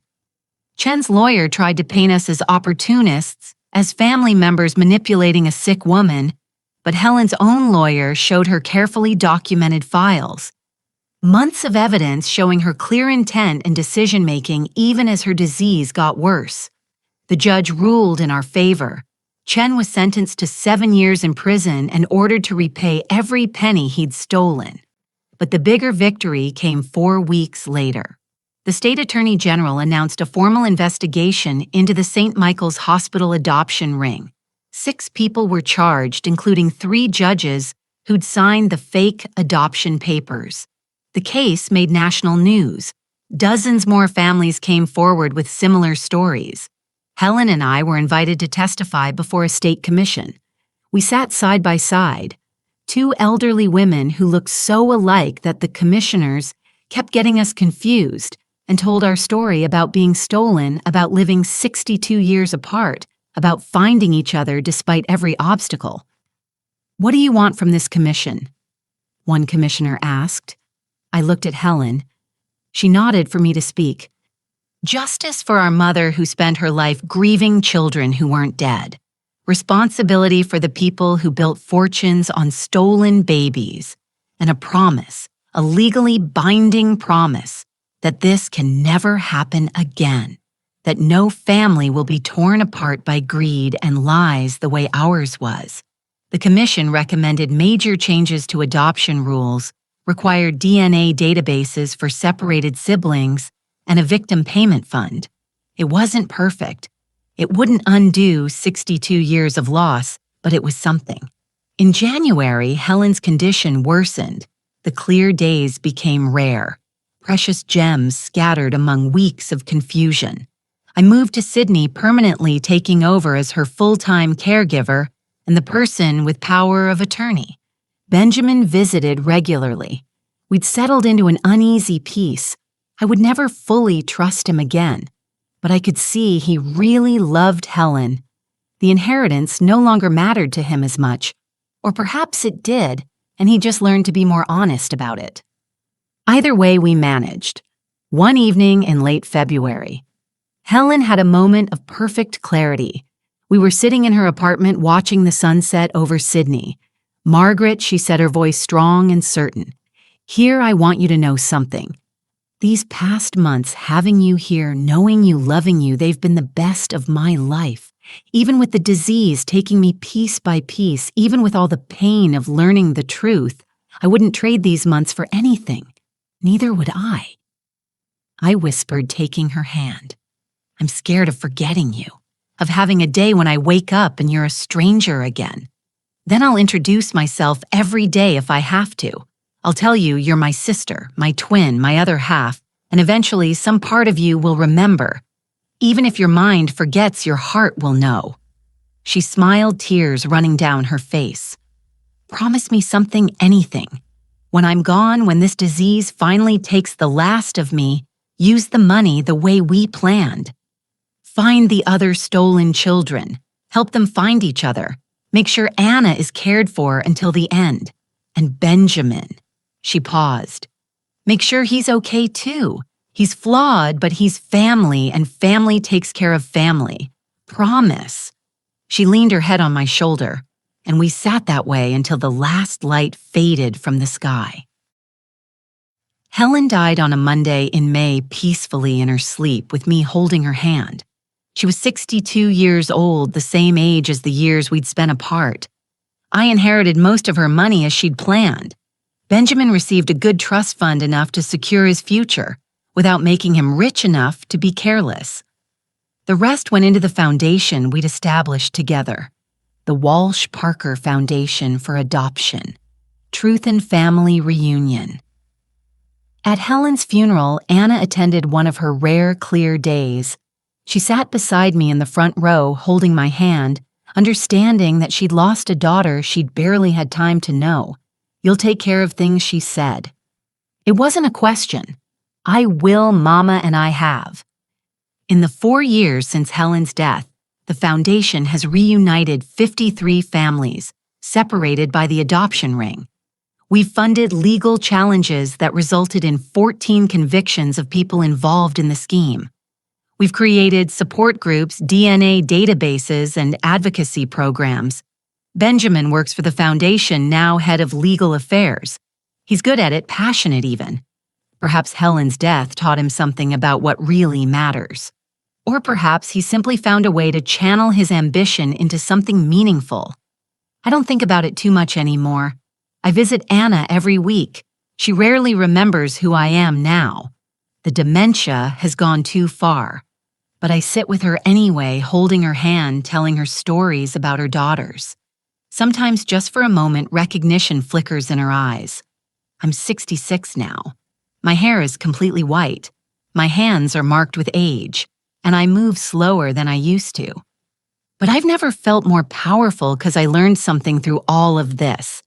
Chen's lawyer tried to paint us as opportunists, as family members manipulating a sick woman, but Helen's own lawyer showed her carefully documented files. Months of evidence showing her clear intent and decision-making even as her disease got worse. The judge ruled in our favor. Chen was sentenced to 7 years in prison and ordered to repay every penny he'd stolen. But the bigger victory came 4 weeks later. The state attorney general announced a formal investigation into the St. Michael's Hospital adoption ring. 6 people were charged, including 3 judges who'd signed the fake adoption papers. The case made national news. Dozens more families came forward with similar stories. Helen and I were invited to testify before a state commission. We sat side by side, 2 elderly women who looked so alike that the commissioners kept getting us confused and told our story about being stolen, about living 62 years apart, about finding each other despite every obstacle. "What do you want from this commission?" one commissioner asked. I looked at Helen. She nodded for me to speak. "Justice for our mother who spent her life grieving children who weren't dead. Responsibility for the people who built fortunes on stolen babies. And a promise, a legally binding promise, that this can never happen again. That no family will be torn apart by greed and lies the way ours was." The commission recommended major changes to adoption rules, required DNA databases for separated siblings, and a victim payment fund. It wasn't perfect. It wouldn't undo 62 years of loss, but it was something. In January, Helen's condition worsened. The clear days became rare, precious gems scattered among weeks of confusion. I moved to Sydney, permanently taking over as her full-time caregiver and the person with power of attorney. Benjamin visited regularly. We'd settled into an uneasy peace. I would never fully trust him again, but I could see he really loved Helen. The inheritance no longer mattered to him as much, or perhaps it did, and he just learned to be more honest about it. Either way, we managed. One evening in late February, Helen had a moment of perfect clarity. We were sitting in her apartment watching the sunset over Sydney. "Margaret," she said, her voice strong and certain, "here I want you to know something. These past months, having you here, knowing you, loving you, they've been the best of my life. Even with the disease taking me piece by piece, even with all the pain of learning the truth, I wouldn't trade these months for anything. Neither would I." I whispered, taking her hand. "I'm scared of forgetting you, of having a day when I wake up and you're a stranger again. Then I'll introduce myself every day if I have to. I'll tell you you're my sister, my twin, my other half, and eventually some part of you will remember. Even if your mind forgets, your heart will know." She smiled, tears running down her face. "Promise me something, anything. When I'm gone, when this disease finally takes the last of me, use the money the way we planned. Find the other stolen children. Help them find each other. Make sure Anna is cared for until the end. And Benjamin." She paused. "Make sure he's okay too. He's flawed, but he's family, and family takes care of family. Promise." She leaned her head on my shoulder, and we sat that way until the last light faded from the sky. Helen died on a Monday in May, peacefully in her sleep, with me holding her hand. She was 62 years old, the same age as the years we'd spent apart. I inherited most of her money as she'd planned. Benjamin received a good trust fund enough to secure his future, without making him rich enough to be careless. The rest went into the foundation we'd established together, the Walsh Parker Foundation for Adoption, Truth and Family Reunion. At Helen's funeral, Anna attended one of her rare, clear days. She sat beside me in the front row, holding my hand, understanding that she'd lost a daughter she'd barely had time to know. "You'll take care of things," she said. It wasn't a question. I will, Mama, and I have. In the 4 years since Helen's death, the foundation has reunited 53 families, separated by the adoption ring. We've funded legal challenges that resulted in 14 convictions of people involved in the scheme. We've created support groups, DNA databases, and advocacy programs. Benjamin works for the foundation, now head of legal affairs. He's good at it, passionate even. Perhaps Helen's death taught him something about what really matters. Or perhaps he simply found a way to channel his ambition into something meaningful. I don't think about it too much anymore. I visit Anna every week. She rarely remembers who I am now. The dementia has gone too far. But I sit with her anyway, holding her hand, telling her stories about her daughters. Sometimes just for a moment, recognition flickers in her eyes. I'm 66 now. My hair is completely white. My hands are marked with age, and I move slower than I used to. But I've never felt more powerful because I learned something through all of this.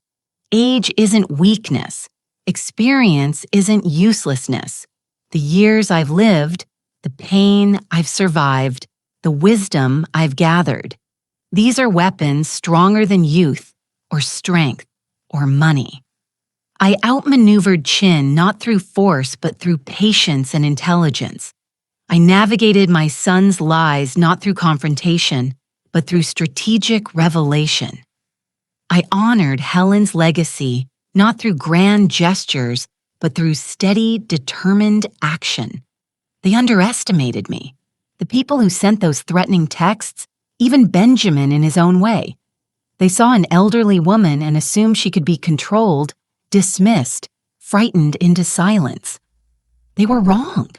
Age isn't weakness. Experience isn't uselessness. The years I've lived, the pain I've survived, the wisdom I've gathered. These are weapons stronger than youth, or strength, or money. I outmaneuvered Chin not through force but through patience and intelligence. I navigated my son's lies not through confrontation, but through strategic revelation. I honored Helen's legacy not through grand gestures, but through steady, determined action. They underestimated me. The people who sent those threatening texts, even Benjamin in his own way. They saw an elderly woman and assumed she could be controlled, dismissed, frightened into silence. They were wrong.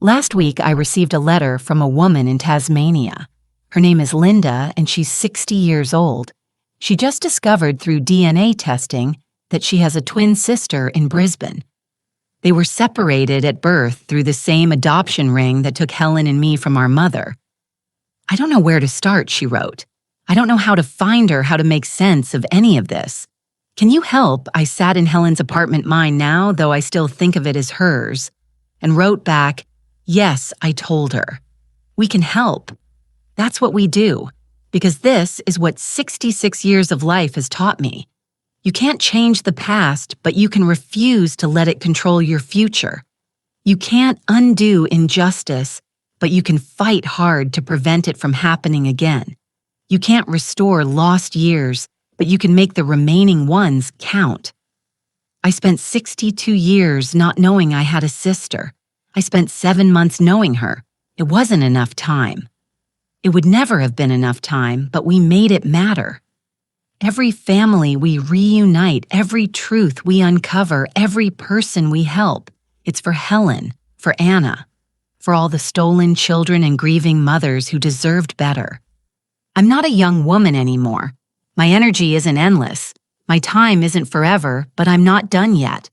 Last week, I received a letter from a woman in Tasmania. Her name is Linda, and she's 60 years old. She just discovered through DNA testing that she has a twin sister in Brisbane. They were separated at birth through the same adoption ring that took Helen and me from our mother. I don't know where to start, she wrote. I don't know how to find her, how to make sense of any of this. Can you help? I sat in Helen's apartment, mine now, though I still think of it as hers, and wrote back, yes, I told her. We can help. That's what we do, because this is what 66 years of life has taught me. You can't change the past, but you can refuse to let it control your future. You can't undo injustice, but you can fight hard to prevent it from happening again. You can't restore lost years, but you can make the remaining ones count. I spent 62 years not knowing I had a sister. I spent 7 months knowing her. It wasn't enough time. It would never have been enough time, but we made it matter. Every family we reunite, every truth we uncover, every person we help, it's for Helen, for Anna, for all the stolen children and grieving mothers who deserved better. I'm not a young woman anymore. My energy isn't endless. My time isn't forever, but I'm not done yet.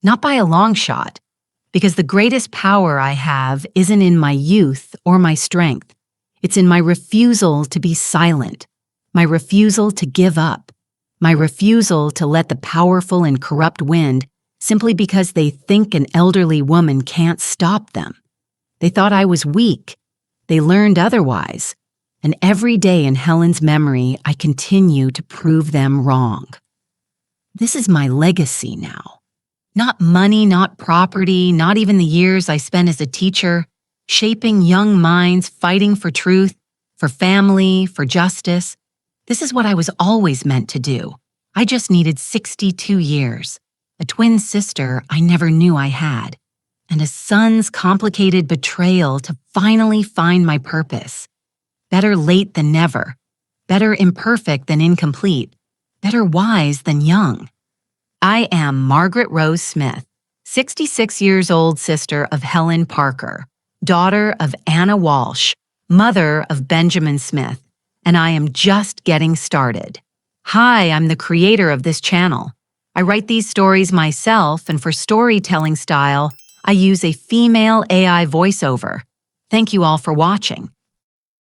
Not by a long shot, because the greatest power I have isn't in my youth or my strength. It's in my refusal to be silent, my refusal to give up, my refusal to let the powerful and corrupt win simply because they think an elderly woman can't stop them. They thought I was weak. They learned otherwise. And every day in Helen's memory, I continue to prove them wrong. This is my legacy now. Not money, not property, not even the years I spent as a teacher, shaping young minds, fighting for truth, for family, for justice. This is what I was always meant to do. I just needed 62 years, a twin sister I never knew I had, and a son's complicated betrayal to finally find my purpose. Better late than never. Better imperfect than incomplete. Better wise than young. I am Margaret Rose Smith, 66 years old sister of Helen Parker, daughter of Anna Walsh, mother of Benjamin Smith, and I am just getting started. Hi, I'm the creator of this channel. I write these stories myself, and for storytelling style, I use a female AI voiceover. Thank you all for watching.